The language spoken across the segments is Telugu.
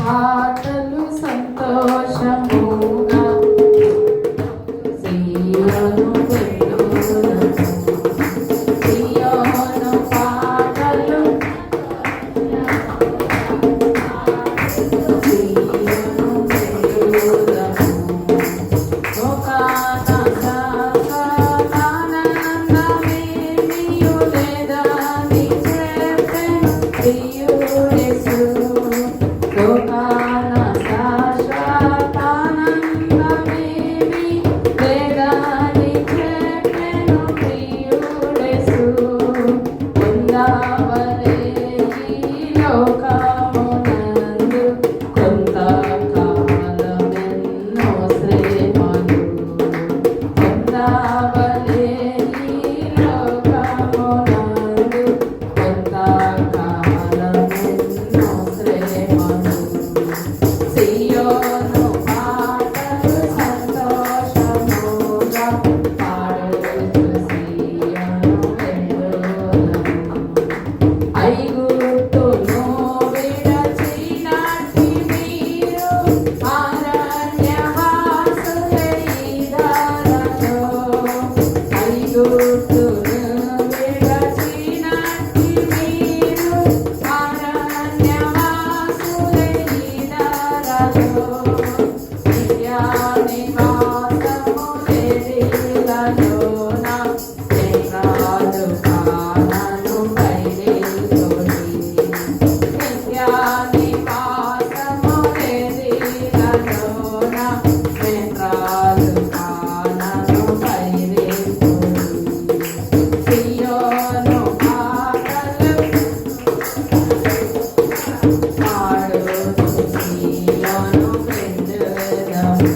పాటలు సంతోషముగా సియోను వెళ్ళుదము. సియోను పాటలు సియోను వెళ్ళుదము. లోకానందమేమియు లేదని చెప్పెను ప్రియుడేసు. లోకాన శాశ్వతానందమేమి లేదని చెప్పెను ప్రియుడేసు. పొందవలే ఈ లోకమునందు కొంతకాలమెన్నో శ్రమలు. పొందవలే ఈ లోకమునందు కొంతకాలమెన్నో శ్రమలు. సియోను పాటలు సంతోషముగా పాడుచు సియోను వెళ్ళుదము. ఐగుప్తును విడచినట్టి మీరు అరణ్యవాసులైదారచో. ఐగుప్తును విడచినట్టి మీరు అరణ్యవాసులైదారచో. నిత్యనివాసము లేదిలలోన నేత్రాలు కానను బయలుతోడి. నిత్యనివాసము లేదిలలోన నేత్రాలు కానను బయలుతోడి. సియోను పాటలు పాడుచు సియోను వెళ్ళుదము.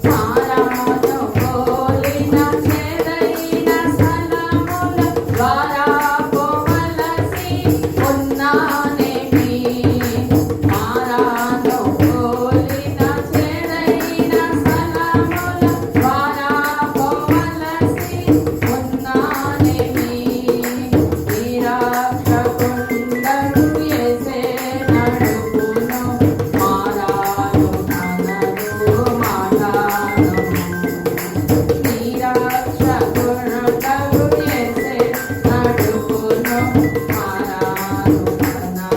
మారాను పోలిన చెదైన స్థలముల ద్వారా పోవలసి ఉన్నానేమి. మారాను పోలిన చెదైన స్థలముల ద్వారా పోవలసి ఉన్నానేమి. నిరాక్షకుండను యేసే నడుపును. మారాను తనను మాటాడము. నిరాక్షకుండను యేసే నడుపును. మారాను తనను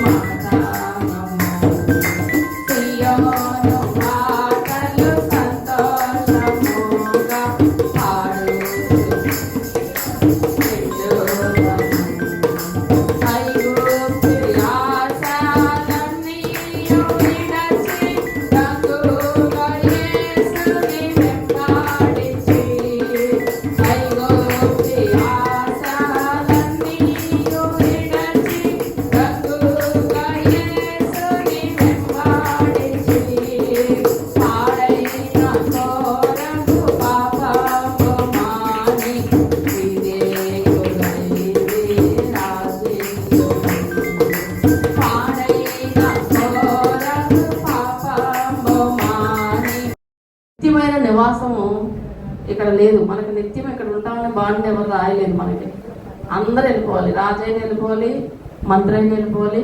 మాటాడము. సియోను పాటలు సంతోషముగా పాడుచు వెళ్ళుదము. ఐగుప్తు ఆశలన్నీయు విడచి రంగుగా యేసుని వెంబడించి. ఐగుప్తు ఆశలన్నీయు విడచి రంగుగా యేసుని వెంబడించి. పాడైన కోరగు పాపము మాని విధేయులైరి రాజేయుడు. పాడైన కోరగు పాపము మాని. నిత్యమైన నివాసము ఇక్కడ లేదు. మనకి నిత్యం ఇక్కడ ఉంటామని బాండ్ ఎవరు రాయలేదు మనకి. అందరూ వెళ్ళిపోవాలి. రాజైన వెళ్ళిపోవాలి, మంత్రి అయిన వెళ్ళిపోవాలి,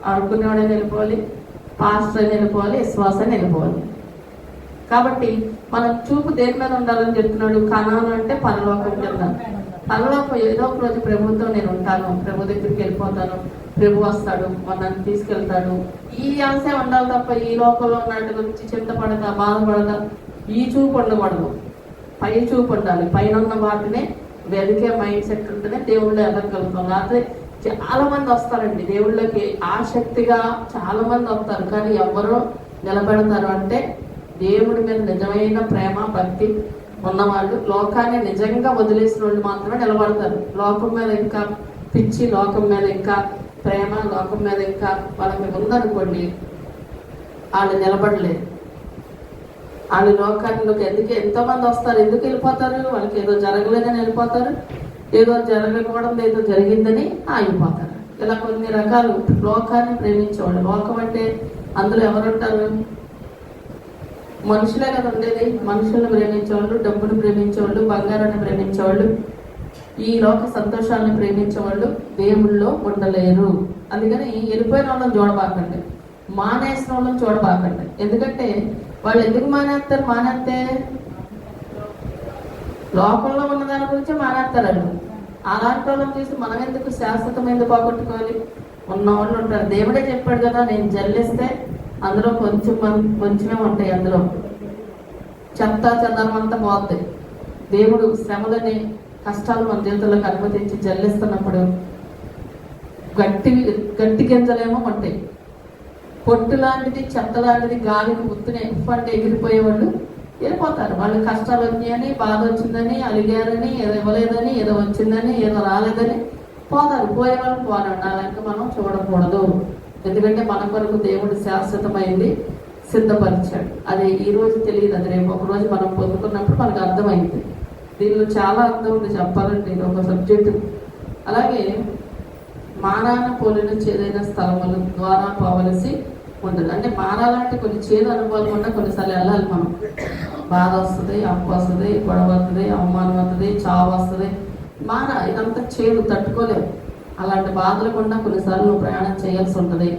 ఆడుకునేవాడైనా వెళ్ళిపోవాలి, పాస్టర్ అయిన వెళ్ళిపోవాలి, విశ్వాసాన్ని వెళ్ళిపోవాలి. కాబట్టి మన చూపు దేని మీద ఉండాలని చెప్తున్నాడు. కనాను అంటే పరలోకం కింద. పరలోకం ఏదో ఒక రోజు ప్రభుత్వం నేను ఉంటాను, ప్రభు దగ్గరికి వెళ్ళిపోతాను, ప్రభు వస్తాడు, నన్ను తీసుకెళ్తాడు. ఈ ఆశే ఉండాలి తప్ప ఈ లోకంలో ఉన్నట్టు గురించి చింతపడతా బాధపడతా ఈ చూపు ఉండకూడదు. పై చూపు ఉండాలి. పైన ఉన్న వాటినే వెదికే మైండ్ సెట్ ఉంటేనే దేవుళ్ళు ఎదగలుగుతాం. లేకపోతే చాలా మంది వస్తారండి దేవుళ్ళకి ఆసక్తిగా, చాలా మంది వస్తారు, కానీ ఎవరు నిలబెడతారు అంటే దేవుడి మీద నిజమైన ప్రేమ భక్తి ఉన్నవాళ్ళు, లోకాన్ని నిజంగా వదిలేసిన వాళ్ళు మాత్రమే నిలబడతారు. లోకం మీద ఇంకా పిచ్చి, లోకం మీద ఇంకా ప్రేమ, లోకం మీద ఇంకా వాళ్ళకి ఉందనుకోండి, వాళ్ళు నిలబడలేరు. వాళ్ళు లోకానికి ఎంతోమంది వస్తారు, ఎందుకు వెళ్ళిపోతారు? వాళ్ళకి ఏదో జరగలేదని వెళ్ళిపోతారు, ఏదో జరగకూడదు ఏదో జరిగిందని ఆగిపోతారు. ఇలా కొన్ని రకాలు లోకాన్ని ప్రేమించేవాళ్ళు. లోకం అంటే అందులో ఎవరుంటారు? మనుషులే కదా ఉండేది. మనుషులను ప్రేమించేవాళ్ళు, డబ్బును ప్రేమించేవాళ్ళు, బంగారాన్ని ప్రేమించేవాళ్ళు, ఈ లోక సంతోషాలను ప్రేమించేవాళ్ళు దేవుళ్ళలో ఉండలేరు. అందుకని వెళ్ళిపోయిన వాళ్ళని చూడబాకండి. మానేసిన వాళ్ళని చూడబాకండి. ఎందుకంటే వాళ్ళు ఎందుకు మానేస్తే లోకంలో ఉన్న దాని గురించి మానేస్తారండి. అలాంటి వాళ్ళని చూసి మనం ఎందుకు శాశ్వతం ఎందుకు పోగొట్టుకోవాలి? ఉన్న వాళ్ళు ఉంటారు. దేవుడే చెప్పాడు కదా, నేను జల్లిస్తే అందులో కొంచెమే ఉంటాయి, అందులో చెత్త చెదారం అంతా పోతాయి. దేవుడు శ్రమలని కష్టాలు మన జీవితంలోకి అనుమతించి జల్లిస్తున్నప్పుడు గట్టి గింజలేమో ఉంటాయి. పొట్టు లాంటిది చెత్త లాంటిది గాలికి గుర్తునే అంటే ఎగిరిపోయేవాళ్ళు వెళ్ళిపోతారు. వాళ్ళు కష్టాలు వచ్చాయని, బాధ వచ్చిందని, అలిగారని, ఏదో ఇవ్వలేదని, ఏదో వచ్చిందని, ఏదో రాలేదని పోతారు. పోయే వాళ్ళు పోనండి. అలాంటి మనం చూడకూడదు. ఎందుకంటే మన కొరకు దేవుడు శాశ్వతమైంది సిద్ధపరిచాడు. అది ఈ రోజు తెలియదు, అది రేపు ఒక రోజు మనం పొందుకున్నప్పుడు మనకు అర్థమైంది. దీనిలో చాలా అర్థం ఉంది చెప్పాలంటే, ఇది ఒక సబ్జెక్టు. అలాగే మానాన పోలిన చేదైన స్థలముల ద్వారా పోవలసి ఉంటుంది. అంటే మారాలంటే కొన్ని చేదు అనుభవాలు కూడా కొన్నిసార్లు వెళ్ళాలి మనం. బాధ వస్తుంది, అప్పు వస్తుంది, గొడవ వస్తుంది, అవమానం వస్తుంది, చావు వస్తుంది. ఇదంతా చేదు, తట్టుకోలేము. అలాంటి బాధలు కూడా కొన్నిసార్లు నువ్వు ప్రయాణం చేయాల్సి ఉంటుంది.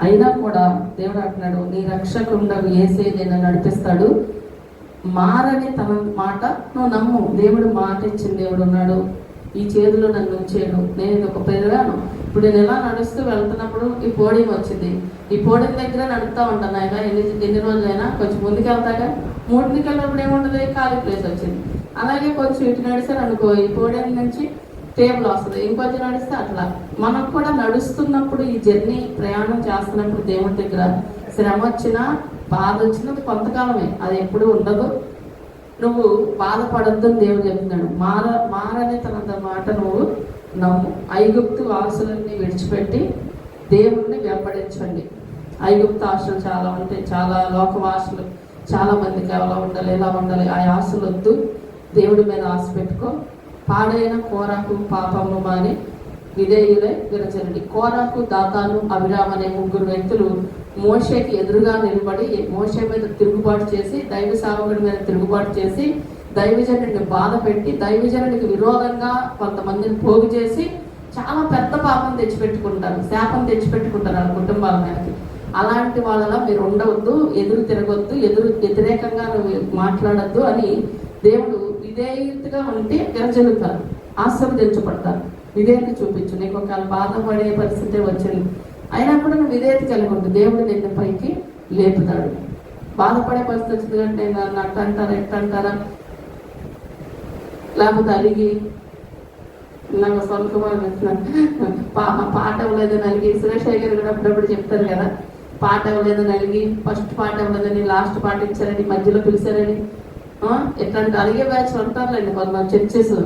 అయినా కూడా దేవుడు అంటున్నాడు, నీ రక్షకుండవు యేసే నిన్ను నడిపిస్తాడు, మారని తన మాట నువ్వు నమ్ము. దేవుడు మాట ఇచ్చిన దేవుడు ఉన్నాడు. ఈ చేతిలో నన్ను ఉంచాడు. నేను ఇది ఒక పెరిగాను. ఇప్పుడు నేను ఎలా నడుస్తూ వెళ్తున్నప్పుడు ఈ పోడియం వచ్చింది. ఈ పోడియం దగ్గర నడుపుతా ఉంటాను. ఆయన ఎన్ని రోజులైనా కొంచెం ముందుకు వెళ్తాగా, ముందుకు వెళ్ళినప్పుడు ఏముంటుంది, ఖాళీ ప్లేస్ వచ్చింది. అలాగే కొంచెం ఇటు నడిస్తే అనుకో, ఈ పోడియం నుంచి టేబుల్ వస్తుంది, ఇంకొంచెం నడిస్తే అట్లా. మనకు కూడా నడుస్తున్నప్పుడు ఈ జర్నీ ప్రయాణం చేస్తున్నప్పుడు దేవుడి దగ్గర శ్రమ వచ్చినా బాధ వచ్చినది కొంతకాలమే, అది ఎప్పుడు ఉండదు. నువ్వు బాధపడద్దు అని దేవుడు చెప్తున్నాడు. మారని తన మాట నువ్వు నమ్ము. ఐగుప్తు ఆశలన్నీ విడిచిపెట్టి దేవుణ్ణి వెంబడించండి. ఐగుప్తు ఆశలు చాలా ఉంటాయి, చాలా లోకవాసులు చాలా మందికి ఎలా ఉండాలి, ఎలా ఉండాలి, ఆ ఆశలు వద్దు. దేవుడి మీద ఆశ పెట్టుకో. పాడైన కోరాకు పాపము మాని విధేయులై విరచండి. కోరాకు, దాతాను, అభిరామ్ అనే ముగ్గురు వ్యక్తులు మోషేకి ఎదురుగా నిలబడి మోషే మీద తిరుగుబాటు చేసి, దైవ సేవకుడి మీద తిరుగుబాటు చేసి, దైవజనుడిని బాధ పెట్టి, దైవజనుడికి విరోధంగా కొంతమందిని పోగు చేసి చాలా పెద్ద పాపం తెచ్చిపెట్టుకుంటారు, శాపం తెచ్చిపెట్టుకుంటారు వాళ్ళ కుటుంబాల మీదకి. అలాంటి వాళ్ళలా మీరు ఉండవద్దు, ఎదురు తిరగొద్దు, వ్యతిరేకంగా నువ్వు మాట్లాడద్దు అని దేవుడు విధేయతగా ఉంటే విరజలుతారు, ఆశీర్వదించబడతారు. విధేయత చూపించు. నీకు ఒకవేళ బాధపడే పరిస్థితి వచ్చింది, అయినా కూడా నువ్వు విధేయత కలిగి ఉండు. దేవుడు నిన్ను పైకి లేపుతాడు. బాధపడే పరిస్థితి వచ్చింది అంటే నన్ను అట్టంటారా ఎట్టంటారా, లేకపోతే అలిగి నాకు సొంతమైన పాట ఇవ్వలేదని అలిగి, సురేష్ గారు కూడా అప్పుడప్పుడు చెప్తారు కదా, పాట ఇవ్వలేదని అలిగి, ఫస్ట్ పాట ఇవ్వలేదని లాస్ట్ పాట ఇచ్చారని మధ్యలో పిలిచారని, ఎట్లాంటి అలిగే బ్యాచ్ ఉంటారులేండి కొంతమంది చర్చెస్.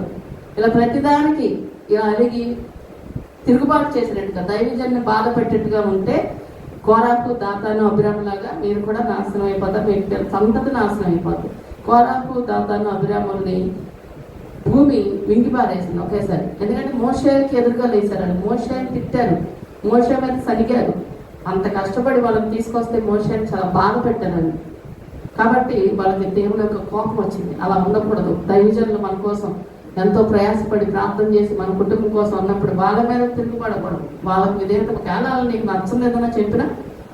ఇలా ప్రతిదానికి ఇలా అలిగి తిరుగుబాటు చేసినట్టుగా దైవజన్ని బాధ పెట్టేట్టుగా ఉంటే కోరాకు, దాతాను, అభిరాములాగా మీరు కూడా నాశనం అయిపోతారు. మీకు సంతతి నాశనం అయిపోతుంది. కోరాకు, దాతాను, అభిరాముల్ని భూమి వింగిపారేసింది ఒకేసారి. ఎందుకంటే మోషేకి ఎదురుగా లేచారని మోషేని తిట్టారు, మోషే మీద సనిగారు. అంత కష్టపడి వాళ్ళని తీసుకొస్తే మోషేని చాలా బాధ పెట్టారని. కాబట్టి వాళ్ళకి దేవుని యొక్క కోపం వచ్చింది. అలా ఉండకూడదు. దైవజనులు మన కోసం ఎంతో ప్రయాసపడి ప్రార్థన చేసి మన కుటుంబం కోసం ఉన్నప్పుడు వాళ్ళ మీద తిరుగుపడకూడదు. వాళ్ళకి విధేయత. ఒకవేళ నీకు నచ్చలేదన్నా చెప్పినా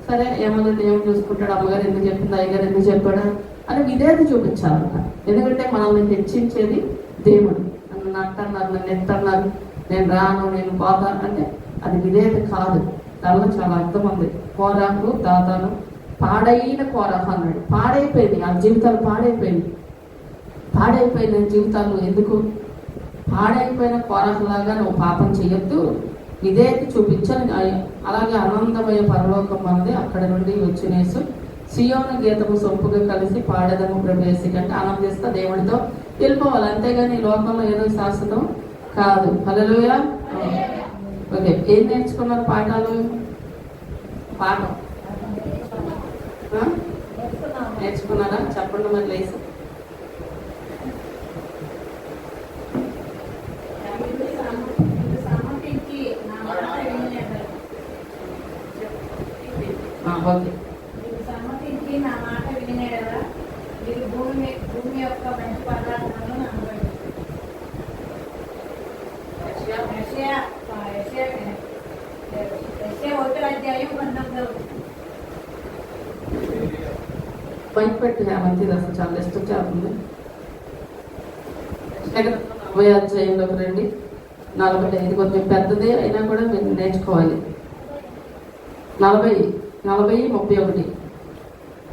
సరే, ఏమన్నా దేవుడు చూసుకుంటాడు, అమ్మగారు ఎందుకు చెప్పింది, అయ్యగారు ఎందుకు చెప్పాడా అని విధేయత చూపించాలన్నమాట. ఎందుకంటే మనల్ని హెచ్చించేది దేవుడు. నన్ను నట్టన్నారు, నన్ను ఎట్టన్నారు, నేను రాను, నేను పోతాను అంటే అది విధేయత కాదు. దానిలో చాలా అర్థం ఉంది. కోరాకు, దాతాను, పాడైన కోరాకు అన్నాడు. పాడైపోయింది ఆ జీవితాలు, పాడైపోయిన జీవితాలు. ఎందుకు పాడైపోయిన కోరాకులాగా నువ్వు పాపం చేయొద్దు, విధేయత చూపించని. అలాగే ఆనందమయ పరలోకం మనది, అక్కడ నుండి వచ్చినేసు సియోను గీతము సొంపుగా కలిసి పాడేదము ప్రవేశి కంటే ఆనందిస్తా దేవుడితో వెళ్ళిపోవాలి. అంతేగాని లోకంలో ఏదో శాశ్వతం కాదు. హల్లెలూయా. ఓకే, ఏం నేర్చుకున్నారు పాఠాలు? పాఠం నేర్చుకున్నారా? చెప్పండి మరి లేసి. ఓకే, సమ్మతించి నా మాట వినేదా మీరు భూమి యొక్క మంచి పదార్థాలను నమ్మకండి. యెషయా 1వ అధ్యాయం 19. బయట పెట్టి హేమంతి అసలు చాలా ఇష్టం చేస్తుంది. 40 అధ్యాయంలోకి రండి. 45 కొంచెం పెద్దదే అయినా కూడా మీరు నేర్చుకోవాలి. 40:31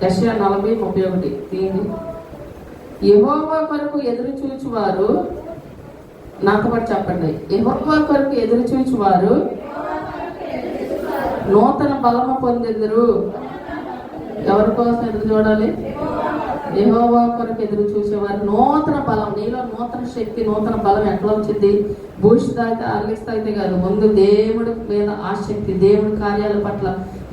యెషయా 40:31 తీయండి. యెహోవా కొరకు ఎదురు చూచువారు, నాతో పాటు చెప్పండి, యెహోవా కొరకు ఎదురు చూచువారు నూతన బలము పొందెదరు. ఎవరి కోసం ఎదురు చూడాలి? యెహోవా కొరకు ఎదురు చూసేవారు నూతన బలం. నీలో నూతన శక్తి, నూతన బలం ఎట్లా వచ్చింది? బూస్ట్ తాగితే అర్లిక్స్ తాగితే కాదు. ముందు దేవుడి మీద ఆసక్తి, దేవుడి కార్యాల పట్ల,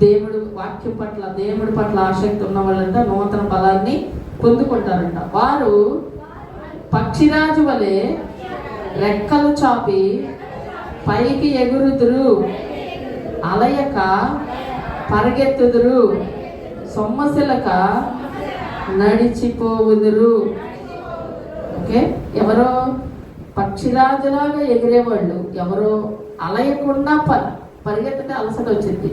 దేవుడి వాక్యం పట్ల, దేవుడి పట్ల ఆసక్తి ఉన్న వాళ్ళంట నూతన బలాన్ని పొందుకుంటారంట. వారు పక్షిరాజు వలె రెక్కలు చాపి పైకి ఎగురుదురు, అలయక పరిగెత్తుదురు, సొమ్మసిలక నడిచిపోవుదురు. ఓకే, ఎవరో పక్షిరాజులాగా ఎగిరేవాళ్ళు, ఎవరో అలయకుండా పరిగెత్తితే అలసట వచ్చింది,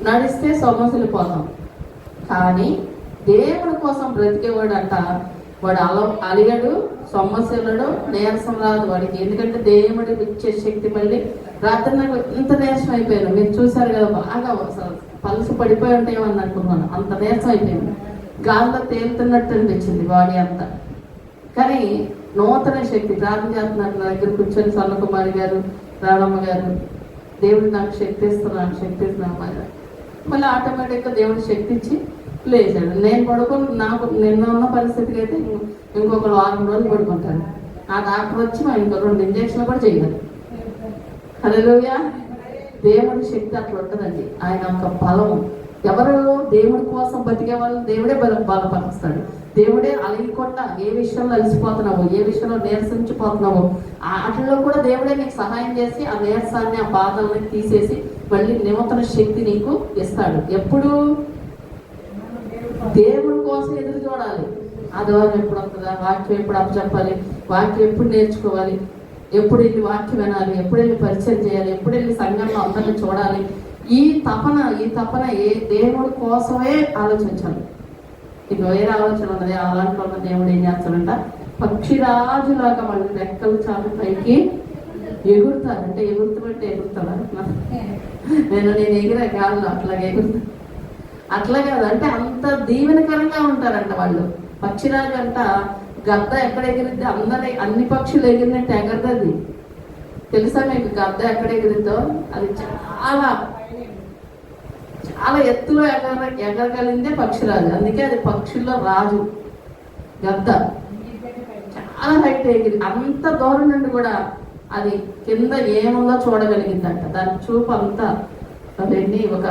నడిస్తే సొమ్మసిలిపోతాం. కానీ దేవుడి కోసం బ్రతికేవాడు అంట, వాడు అలిగడు, సొమ్మసిల్లడు, నీరసం రాదు వాడికి. ఎందుకంటే దేవుడి ఇచ్చే శక్తి. మళ్ళీ రాత్రి నాకు ఇంత నీరసం అయిపోయాను, మీరు చూసారు కదా, బాగా పలుసు పడిపోయి ఉంటాయేమని అనుకున్నాను, అంత నీరసం అయిపోయింది. గాల్లో తేలుతున్నట్టు అనిపించింది బాడీ అంతా. కానీ నూతన శక్తి ప్రార్థన చేస్తున్నారు. నా దగ్గర కూర్చొని సన్నకుమారి గారు, రాధమ్మ గారు, దేవుడు నాకు శక్తి ఇస్తున్నాను. మళ్ళీ ఆటోమేటిక్గా దేవుడు శక్తి ఇచ్చి లేచాడు. నేను పడుకొని నాకు నిన్న ఉన్న పరిస్థితికి అయితే ఇంకొక 6 రోజులు పడుకుంటాను. ఆ డాక్టర్ వచ్చి మా ఇంకో 2 ఇంజక్షన్లు కూడా చేయలేదు. హల్లెలూయా. దేవుడి శక్తి అట్లా ఉంటుందండి. ఆయన యొక్క బలం. ఎవరు దేవుడి కోసం బతికే వాళ్ళు దేవుడే బలపరుస్తాడు. దేవుడే అలగకుండా ఏ విషయంలో అలసిపోతున్నావో, ఏ విషయంలో నీరసించిపోతున్నావో వాటిల్లో కూడా దేవుడే నీకు సహాయం చేసి ఆ నీరసాన్ని, ఆ బాధల్ని తీసేసి మళ్ళీ నూతన శక్తి నీకు ఇస్తాడు. ఎప్పుడు దేవుడి కోసం ఎదురు చూడాలి. ఆదివారం ఎప్పుడు వస్తుందా, వాక్యం ఎప్పుడు అప్పచెప్పాలి, వాక్యం ఎప్పుడు నేర్చుకోవాలి, ఎప్పుడు వెళ్ళి వాక్యం వినాలి, ఎప్పుడు వెళ్ళి పరిచయం చేయాలి, ఎప్పుడు వెళ్ళి సంఘంలో అందరినీ చూడాలి. ఈ తపన ఏ దేవుడి కోసమే ఆలోచించాలి. ఇక వేరే ఆలోచన ఉన్నది. అలాంటి ఉన్న దేవుడు ఏం చేస్తాడంట, పక్షిరాజులాగా వాళ్ళు రెక్కలు చాటు పైకి ఎగురుతారు. అంటే ఎగురుతామంటే ఎగురుతాడా? నేను ఎగిరే గాల్లో అట్లాగే ఎగురుతా. అట్లా కాదు, అంటే అంత దీవెనకరంగా ఉంటారంట వాళ్ళు. పక్షిరాజు అంట గద్ద ఎక్కడ ఎగిరిద్ది, అన్ని పక్షులు ఎగిరినట్టు ఎగరదది. తెలుసా మీకు గద్ద ఎక్కడ ఎగిరిద్దో? అది చాలా ఎత్తులో ఎగరగలిందే పక్షిరాజు. అందుకే అది పక్షుల్లో రాజు గద్ద. చాలా హైట్ ఎగిరి అంత దూరం నుండి కూడా అది కింద ఏముందో చూడగలిగిందంట. దాని చూపు అంతా అవన్నీ ఒక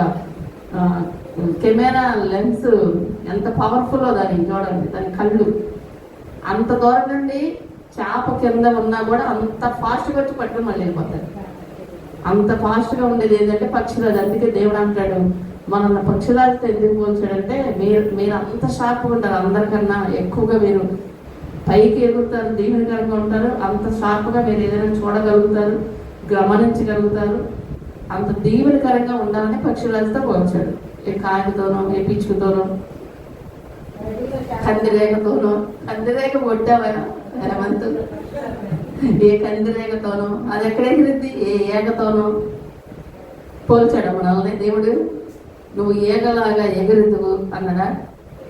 కెమెరా లెన్స్ ఎంత పవర్ఫుల్లో దాన్ని చూడండి. దాని కళ్ళు అంత దూరం నుండి చేప కింద ఉన్నా కూడా అంత ఫాస్ట్గా వచ్చి పట్టుకుని మళ్ళీ వెళ్ళిపోతాడు. అంత ఫాస్ట్గా ఉండేది ఏంటంటే పక్షిరాజు. అందుకే దేవుడు అంటాడు, మనల్ని పక్షిరాజుతో ఎందుకు పోల్చాడంటే మీరు అంత షార్ప్గా ఉంటారు, అందరికన్నా ఎక్కువగా మీరు పైకి ఎగురుతారు, దీవెనకరంగా ఉంటారు, అంత షార్ప్గా మీరు ఏదైనా చూడగలుగుతారు, గమనించగలుగుతారు, అంత దీవెనకరంగా ఉండాలని పక్షిరాజుతో పోల్చాడు. ఏ కాయలతోనో, ఏ పిచ్చుకతోనో, కందిరేగ కొట్టావైనా హేమంత్, ఏ కందిరేగతోనో అది ఎక్కడ ఎగిరిద్ది, ఏ ఏగతోనో పోల్చాడు మనల్ని దేవుడు. నువ్వు ఏగలాగా ఎగురుదువు అన్నడా,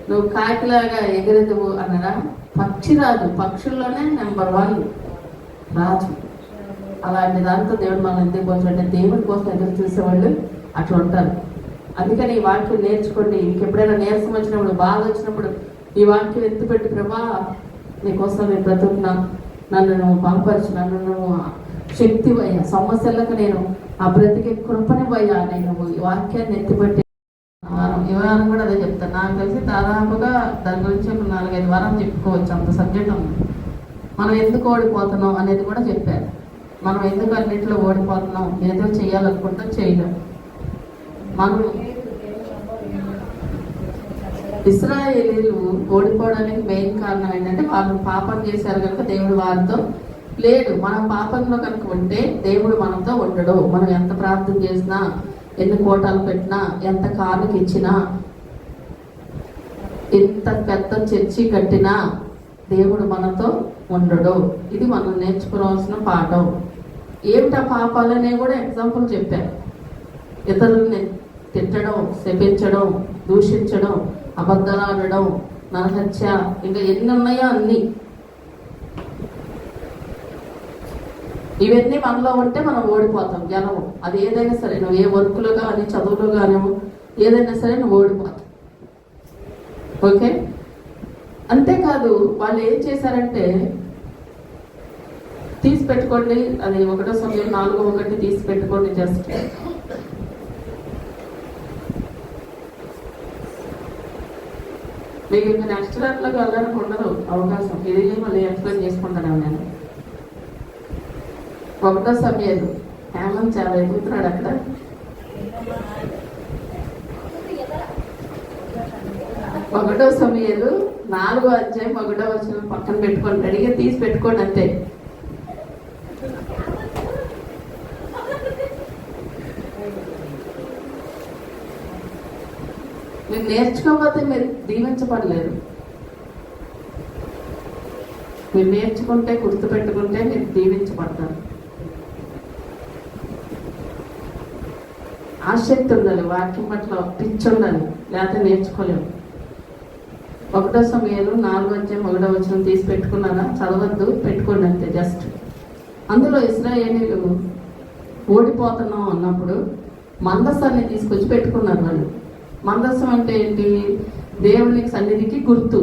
నువ్వు కాకిలాగా ఎగురుదువు అన్నడా? పక్షిరాజు, పక్షుల్లోనే నెంబర్ 1 రాజు. అలాంటి దాంతో దేవుడు మనం ఎందుకు పోల్చాడంటే దేవుడి కోసం ఎదురు చూసేవాళ్ళు అట్లా ఉంటారు. అందుకని ఈ వాక్యం నేర్చుకోండి. ఇంకెప్పుడైనా నీరసం వచ్చినప్పుడు, బాధ వచ్చినప్పుడు ఈ వాక్యం ఎత్తుపెట్టి, ప్రభా నీకోసం నేను బ్రతుకున్నా, నన్ను నువ్వు బలపరచు, నన్ను నువ్వు శక్తి అయ్యా, సమస్యలకు నేను ఆ బ్రతికే కృపనివయ్యా, నేను ఈ వాక్యాన్ని ఎత్తిపెట్టి ఈ వారం కూడా అదే చెప్తాను. నాకు తెలిసి దాదాపుగా దాని గురించి 4-5 వారాలు చెప్పుకోవచ్చు, అంత సబ్జెక్ట్ ఉంది. మనం ఎందుకు ఓడిపోతున్నాం అనేది కూడా చెప్పారు. మనం ఎందుకు అన్నింటిలో ఓడిపోతున్నాం, ఏదో చేయాలనుకుంటే చేయలేం. మనం ఇశ్రాయేలీలు ఓడిపోవడానికి మెయిన్ కారణం ఏంటంటే వాళ్ళు పాపం చేశారు కనుక దేవుడు వారితో లేడు. మనం పాపంలో కనుక ఉంటే దేవుడు మనతో ఉండడు. మనం ఎంత ప్రార్థన చేసినా, ఎన్ని కోటాలు పెట్టినా, ఎంత కానుక ఇచ్చినా ఇంత పెద్ద చర్చి కట్టినా దేవుడు మనతో ఉండడు. ఇది మనం నేర్చుకోవాల్సిన పాఠం. ఏమిటా పాపాలనే కూడా ఎగ్జాంపుల్ చెప్పారు. ఇతరుల్ని తిట్టడం, శపించడం, దూషించడం, అబద్ధాలు ఆడడం, నరహత్య, ఇంకా ఎన్ని ఉన్నాయో అన్ని. ఇవన్నీ మనలో ఉంటే మనం ఓడిపోతాం, గెలవం. అది ఏదైనా సరే, నువ్వు ఏ వర్క్లో కానీ చదువులో కానీ ఏదైనా సరే నువ్వు ఓడిపోతావు. ఓకే. అంతేకాదు వాళ్ళు ఏం చేశారంటే, తీసి పెట్టుకోండి, అది 1 సమయం 4:1 తీసి పెట్టుకోండి. జస్ట్ మీకు ఇంకా నెక్స్ట్ దాంట్లోకి వెళ్ళడానికి ఉండదు అవకాశం. ఇది మళ్ళీ ఎక్స్ప్లెయిన్ చేసుకుంటాను నేను. 1 సమయం హేమంత్ చాలా ఎదుగుతున్నాడు అక్కడ. 1 సమయాలు 4వ అధ్యాయం 1వ వచనం పక్కన పెట్టుకోండి, రెడీగా తీసి పెట్టుకోండి అంతే. మీరు నేర్చుకోకపోతే మీరు దీవించబడలేరు. మీరు నేర్చుకుంటే, గుర్తుపెట్టుకుంటే మీరు దీవించబడతారు. ఆసక్తి ఉండాలి, వాక్యం పట్ల పిచ్చి ఉండాలి, లేకపోతే నేర్చుకోలేము. 1 సమయాలు 4వ అధ్యాయం 1వ వచనం తీసి పెట్టుకున్నారా? చదవద్దు, పెట్టుకోండి అంతే. జస్ట్ అందులో ఇశ్రాయేలీలు ఓడిపోతున్నాం అన్నప్పుడు మందస్సాన్ని తీసుకొచ్చి పెట్టుకున్నారు వాళ్ళు. మందస్సం అంటే ఏంటి? దేవునికి సన్నిధికి గుర్తు.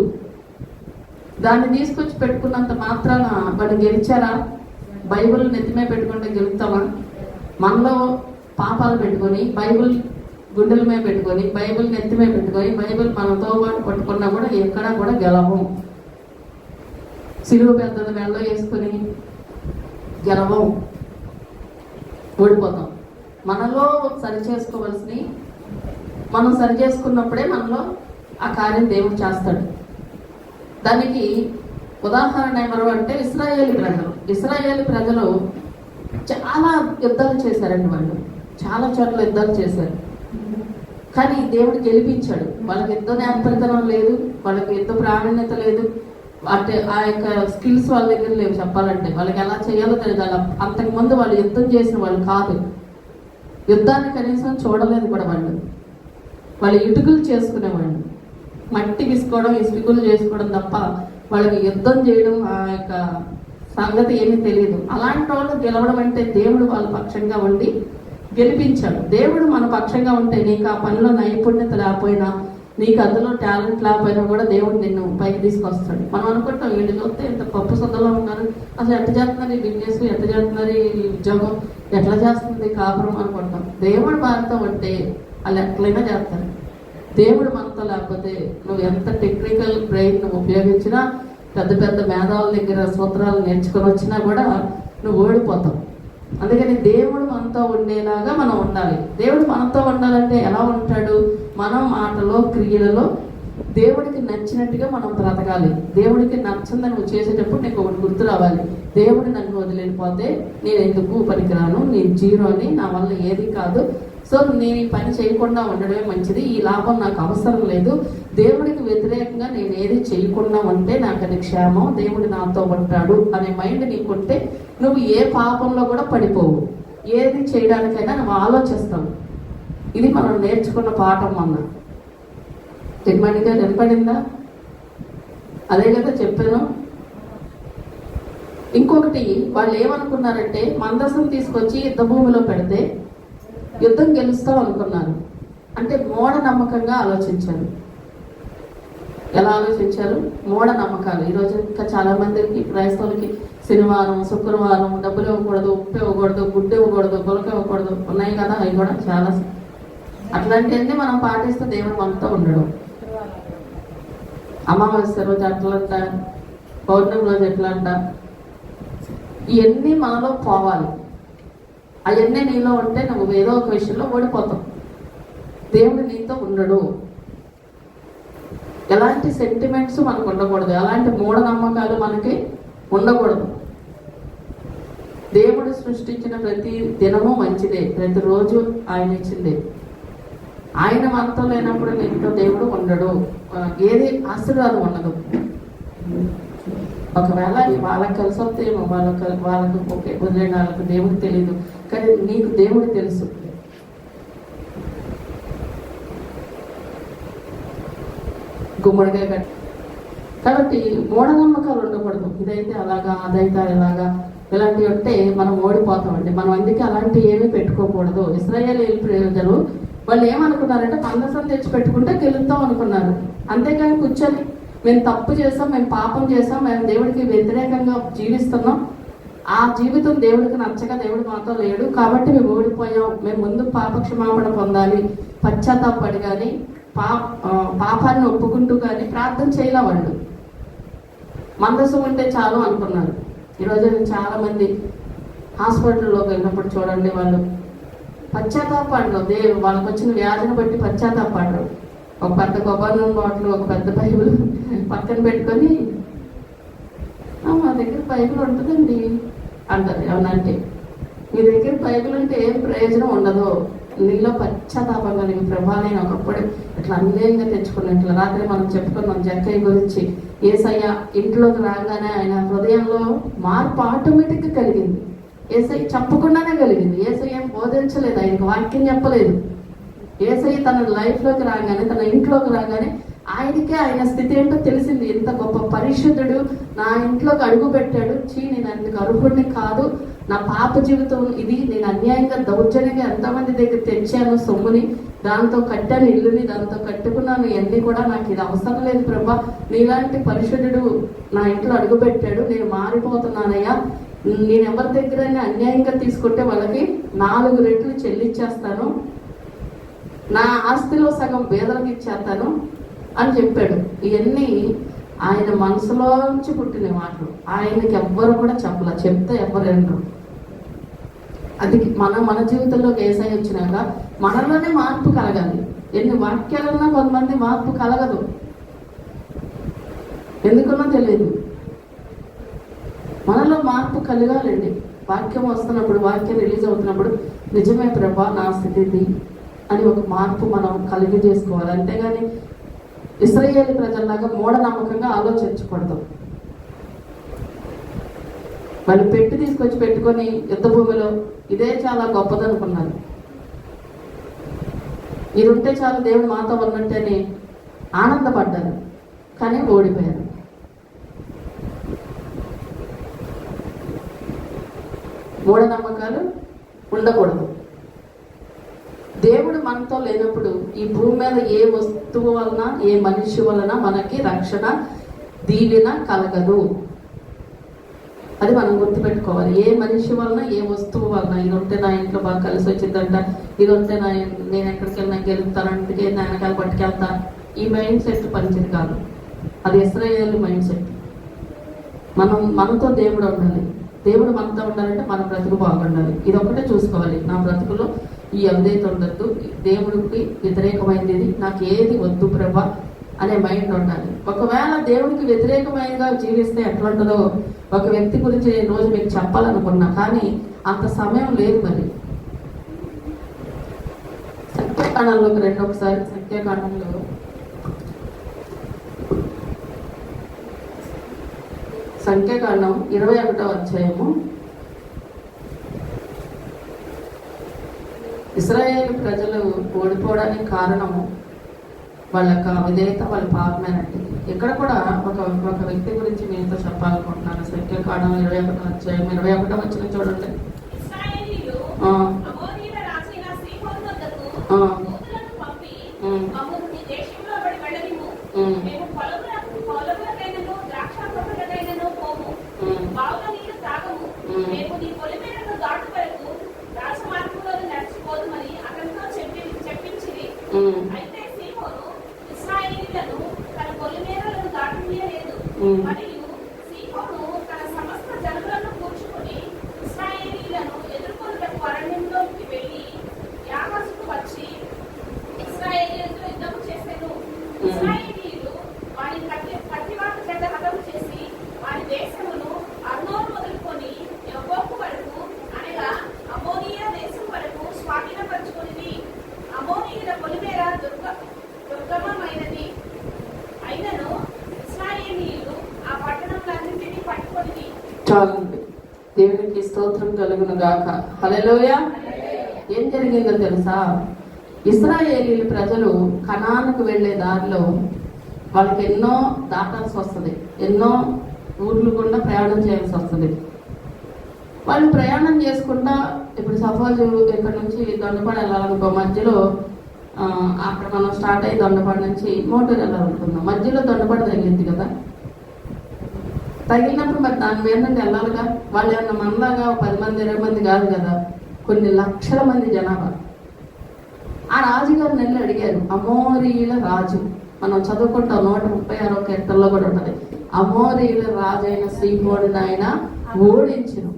దాన్ని తీసుకొచ్చి పెట్టుకున్నంత మాత్రాన వాడు గెలిచారా? బైబిల్ నెత్తిమే పెట్టుకుంటే గెలుస్తామా? మనలో పాపాలు పెట్టుకొని, బైబిల్ గుండెల మీద పెట్టుకొని, బైబిల్ నెత్తిమే పెట్టుకొని, బైబిల్ మనతో పాటు పట్టుకున్నా కూడా ఎక్కడా కూడా గెలవం. సిలువ పెద్దది మెడలో వేసుకొని గెలవం, ఓడిపోతాం. మనలో సరి చేసుకోవాల్సినవి మనం సరి చేసుకున్నప్పుడే మనలో ఆ కార్యం దేవుడు చేస్తాడు. దానికి ఉదాహరణ ఎవరు అంటే ఇశ్రాయేలు ప్రజలు చాలా యుద్ధాలు చేశారండి. వాళ్ళు చాలా చోట్ల యుద్ధాలు చేశారు, కానీ దేవుడు గెలిపించాడు. వాళ్ళకి యుద్ధ నేర్పరితనం లేదు, వాళ్ళకి యుద్ధ ప్రావీణ్యత లేదు, అంటే ఆ యొక్క స్కిల్స్ వాళ్ళ దగ్గర లేవు. చెప్పాలంటే వాళ్ళకి ఎలా చేయాలో తెలియదు. అలా అంతకుముందు వాళ్ళు యుద్ధం చేసిన వాళ్ళు కాదు, యుద్ధాన్ని కనీసం చూడలేదు కూడా. వాళ్ళు ఇటుకలు చేసుకునేవాళ్ళు, మట్టి విసుకోవడం, ఇసుకలు చేసుకోవడం తప్ప వాళ్ళకి యుద్ధం చేయడం ఆ యొక్క సంగతి ఏమీ తెలియదు. అలాంటి వాళ్ళు గెలవడం అంటే దేవుడు వాళ్ళ పక్షంగా ఉండి గెలిపించాడు. దేవుడు మన పక్షంగా ఉంటే నీకు ఆ పనిలో నైపుణ్యత లేకపోయినా, నీకు అందులో టాలెంట్ లేకపోయినా కూడా దేవుడు నిన్ను పైకి తీసుకొస్తాడు. మనం అనుకుంటాం వీళ్ళు చూస్తే ఇంత పప్పు సొద్దలో ఉన్నారు, అసలు ఎట్లా చేస్తున్నారు ఈ బిజినెస్, ఎట్లా చేస్తున్నారు ఈ ఉద్యోగం, ఎట్లా చేస్తుంది కాపురం అనుకుంటాం. దేవుడు మనతో ఉంటే వాళ్ళు ఎట్లయినా చేస్తారు. దేవుడు మనతో లేకపోతే నువ్వు ఎంత టెక్నికల్ బ్రెయిన్ నువ్వు ఉపయోగించినా, పెద్ద పెద్ద మేధావుల దగ్గర సూత్రాలు నేర్చుకొని వచ్చినా కూడా నువ్వు ఓడిపోతావు. అందుకని దేవుడు మనతో ఉండేలాగా మనం ఉండాలి. దేవుడు మనతో ఉండాలంటే ఎలా ఉంటాడు? మనం మాటలో, క్రియలలో దేవుడికి నచ్చినట్టుగా మనం బ్రతకాలి. దేవుడికి నచ్చందని నువ్వు చేసేటప్పుడు నీకు ఒకటి గుర్తు రావాలి, దేవుడు నన్ను వదిలేకపోతే నేను ఎందుకు పనికిరాను, నేను జీరో అని, నా వల్ల ఏది కాదు. సో నేను ఈ పని చేయకుండా ఉండడమే మంచిది, ఈ లాభం నాకు అవసరం లేదు. దేవుడికి వ్యతిరేకంగా నేను ఏది చేయకుండా ఉంటే నాకు అది క్షేమం, దేవుడు నాతో ఉంటాడు అనే మైండ్ నీకుంటే నువ్వు ఏ పాపంలో కూడా పడిపోవు. ఏది చేయడానికైనా నువ్వు ఆలోచిస్తావు. ఇది మనం నేర్చుకున్న పాఠం అన్న. తిరుమణిగా నిలబడిందా? అదే కదా చెప్పాను. ఇంకొకటి వాళ్ళు ఏమనుకున్నారంటే, మందసం తీసుకొచ్చి యుద్ధ భూమిలో పెడితే యుద్ధం గెలుస్తాం అనుకున్నారు. అంటే మూఢనమ్మకంగా ఆలోచించారు. ఎలా ఆలోచించారు? మూఢనమ్మకాలు. ఈరోజు ఇంకా చాలా మందికి, క్రైస్తవులకి శనివారం, శుక్రవారం డబ్బులు ఇవ్వకూడదు, ఉప్పు ఇవ్వకూడదు, గుడ్డు ఇవ్వకూడదు, గులక ఇవ్వకూడదు ఉన్నాయి కదా. అవి కూడా చాలా అట్లాంటివన్నీ మనం పాటిస్తే దేవుడు మనతో ఉండడు. అమావాస్య రోజు అట్లంట, పౌర్ణమి రోజు ఎట్లా అంట, ఇవన్నీ మనలో పోవాలి. అవన్నీ నీలో ఉంటే నువ్వు ఏదో ఒక విషయంలో ఓడిపోతావు. దేవుడు నీతో ఉండడు. ఎలాంటి సెంటిమెంట్స్ మనకు ఉండకూడదు, ఎలాంటి మూఢనమ్మకాలు మనకి ఉండకూడదు. దేవుడు సృష్టించిన ప్రతి దినము మంచిదే, ప్రతిరోజు ఆయన ఇచ్చిందే. ఆయన మనతో లేనప్పుడు నీతో దేవుడు ఉండడు. ఏది ఆశీర్వాదం ఉండదు. ఒకవేళ వాళ్ళకి కలిసి వస్తేమో వాళ్ళకు ఓకే వదిలేని వాళ్ళకు దేవుడికి తెలియదు, కానీ నీకు దేవుడు తెలుసు. గుమ్మడికాయ కట్టి కాబట్టి మూఢనమ్మకాలు ఉండకూడదు. ఇదైతే అలాగా, అదైతే ఇలాగా, ఇలాంటివి ఉంటే మనం ఓడిపోతామండి. మనం అందుకే అలాంటివి ఏమీ పెట్టుకోకూడదు. ఇశ్రాయేలీయుల ప్రజలు వాళ్ళు ఏమనుకున్నారంటే మందసం తెచ్చి పెట్టుకుంటే గెలుస్తాం అనుకున్నారు. అంతేకాని కూర్చొని మేము తప్పు చేసాం, మేము పాపం చేసాం, మేము దేవుడికి వ్యతిరేకంగా జీవిస్తున్నాం, ఆ జీవితం దేవుడికి నచ్చక దేవుడు మాతో లేడు కాబట్టి మేము ఓడిపోయాం, మేము ముందు పాప క్షమాపణ పొందాలి, పశ్చాత్తాపడి కానీ పాపాన్ని ఒప్పుకుంటూ కానీ ప్రార్థన చేయాల. వాళ్ళు మందసం ఉంటే చాలు అనుకున్నారు. ఈరోజు చాలా మంది హాస్పిటల్లోకి వెళ్ళినప్పుడు చూడండి, వాళ్ళు పశ్చాత్తాపడరు. వాళ్ళకి వచ్చిన వ్యాధిని బట్టి పశ్చాత్తాపడరు. ఒక పెద్ద కొబ్బరి నూనె బాటిల్, ఒక పెద్ద బైబిల్ పక్కన పెట్టుకొని మా దగ్గర బైబిల్ ఉంటుందండి అంటారు. ఏమనంటే మీ దగ్గర బైబిల్ ఉంటే ఏం ప్రయోజనం ఉండదు. నీలో పశ్చాత్తాపం కలిగి ప్రభా నేను ఒకప్పుడు ఇట్లా అన్యాయంగా తెచ్చుకున్నట్లు రాత్రి మనం చెప్పుకున్నాం జక్కయ్య గురించి. యేసయ్య ఇంట్లోకి రాగానే ఆయన హృదయంలో మార్పు ఆటోమేటిక్గా కలిగింది. యేసయ్య చెప్పకుండానే కలిగింది. యేసయ్య ఏం బోధించలేదు, ఆయనకు వాక్యం చెప్పలేదు. యేసయ్య తన లైఫ్లోకి రాగానే, తన ఇంట్లోకి రాగానే ఆయనకే ఆయన స్థితి ఏంటో తెలిసింది. ఎంత గొప్ప పరిశుద్ధుడు నా ఇంట్లోకి అడుగు పెట్టాడు, నేను అందుకు అర్హుడిని కాదు, నా పాప జీవితం ఇది, నేను అన్యాయంగా దౌర్జన్యంగా ఎంతమంది దగ్గర తెచ్చాను సొమ్ముని, దాంతో కట్టాను ఇల్లుని, దాంతో కట్టుకున్నాను, ఇవన్నీ కూడా నాకు ఇది అవసరం లేదు ప్రభా, నీలాంటి పరిశుద్ధుడు నా ఇంట్లో అడుగు పెట్టాడు, నేను మారిపోతున్నానయ్యా, నేను ఎవరి దగ్గర అన్యాయంగా తీసుకుంటే వాళ్ళకి 4 రెట్లు చెల్లించేస్తాను, నా ఆస్తిలో సగం పేదలకు ఇచ్చేస్తాను అని చెప్పాడు. ఇవన్నీ ఆయన మనసులోంచి పుట్టిన మాటలు. ఆయనకి ఎవ్వరు కూడా చెప్పలా, చెప్తే ఎవ్వరు వినరు. అది మన జీవితంలోకి యేసయ్య వచ్చినాక మనలోనే మార్పు కలగాలి. ఎన్ని వాక్యాలన్నా కొంతమంది మార్పు కలగదు, ఎందుకన్నా తెలియదు. మనలో మార్పు కలగాలండి. వాక్యం వస్తున్నప్పుడు, వాక్యం రిలీజ్ అవుతున్నప్పుడు నిజమే ప్రభా నా స్థితి అని ఒక మార్పు మనం కలిగి చేసుకోవాలి. అంతేగాని ఇశ్రాయేలు ప్రజల్లాగా మూఢనమ్మకంగా ఆలోచించకూడదు. వాళ్ళు తీసుకొచ్చి పెట్టుకొని యుద్ధ భూమిలో ఇదే చాలా గొప్పదనుకున్నారు. ఇది ఉంటే చాలు దేవుడు మాతో ఉన్నట్టేనే ఆనందపడ్డారు, కానీ ఓడిపోయారు. మూఢనమ్మకాలు ఉండకూడదు. దేవుడు మనతో లేనప్పుడు ఈ భూమి మీద ఏ వస్తువు వలన, ఏ మనిషి వలన మనకి రక్షణ దీవెన కలగదు. అది మనం గుర్తుపెట్టుకోవాలి. ఏ మనిషి వలన, ఏ వస్తువు వలన, ఇది ఉంటే నా ఇంట్లో బాగా కలిసి వచ్చిందంట, ఇది ఉంటే నేను ఎక్కడికి వెళ్ళినా గెలుస్తాను, అందుకే నా వెనకాల పట్టుకెళ్తా, ఈ మైండ్ సెట్ పనిచేది కాదు. అది ఇశ్రాయేలు మైండ్ సెట్. మనతో దేవుడు ఉండాలి. దేవుడు మనతో ఉండాలంటే మన బ్రతుకు బాగుండాలి. ఇది ఒకటే చూసుకోవాలి. నా బ్రతుకులో ఈ అవిధేయత ఉండద్దు, దేవుడికి వ్యతిరేకమైనది నాకు ఏది వద్దు ప్రభా అనే మైండ్ ఉండాలి. ఒకవేళ దేవుడికి వ్యతిరేకమైనగా జీవిస్తే ఎట్లుంటుందో ఒక వ్యక్తి గురించి నేను రోజు మీకు చెప్పాలనుకున్నా, కానీ అంత సమయం లేదు. మరి సంఖ్యాకాండంలోకి రండి ఒకసారి. సంఖ్యాకాండం 21వ అధ్యాయము. ఇశ్రాయేలు ప్రజలు ఓడిపోవడానికి కారణము వాళ్ళ యొక్క అవిధేయత, వాళ్ళ పాపమేనండి. ఇక్కడ కూడా ఒక వ్యక్తి గురించి మీతో చెప్పాలనుకుంటున్నాను. సంఖ్యాకాండం 21వ అధ్యాయం 21వ వచనం చూడండి. అయితే సీహోను ఇశ్రాయేలీయులను తన పొలిమేరలను దాటనీయలేదు. మరియు సీహోను తన సమస్త జనులను కూర్చుకొని ఇశ్రాయేలీయులను ఎదుర్కొనుటకు అరణ్యంలోకి వెళ్ళి యాహాజుకు వచ్చి ఇశ్రాయేలీయులతో యుద్ధం చేసెను. ఇశ్రాయేలీయులు వారి కత్తివాత చేత హతం చేసి వారి దేశమును అర్నోను మొదలుకొని యబ్బోకు వరకు, అనగా అమ్మోనియా దేశం వరకు స్వాధీనపరచుకుని అమ్మోనీయుల పొలిమేర చాలండి. దేవునికి స్తోత్రం కలుగును గాక. హల్లెలూయా. ఏం జరిగిందో తెలుసా? ఇశ్రాయేలీయుల ప్రజలు కనానుకు వెళ్ళే దారిలో వాళ్ళకి ఎన్నో దాటాల్సి వస్తుంది, ఎన్నో ఊర్లు గుండా ప్రయాణం చేయాల్సి వస్తుంది. వాళ్ళు ప్రయాణం చేసుకుంటా, ఇప్పుడు సపోజ్ ఇక్కడ నుంచి దొండపాడు వెళ్ళాలనుకో, మధ్యలో అక్కడ మనం స్టార్ట్ అయ్యి దొండపాడు నుంచి మోటూరు వెళ్ళాలనుకుందాం, మధ్యలో దొండపాడు తగిలింది కదా. తగిలినప్పుడు మరి దాని మీద నుండి వెళ్ళాలిగా. వాళ్ళు ఏమన్నా మనలాగా 10 మంది 20 మంది కాదు కదా, కొన్ని లక్షల మంది జనాభా. ఆ రాజుగారిని వెళ్ళి అడిగారు, అమోరీయుల రాజు, మనం చదువుకుంటాం 136వ కీర్తనలో కూడా ఉంటుంది, అమోరీయుల రాజు అయిన సీహోనుని ఆయన ఓడించును.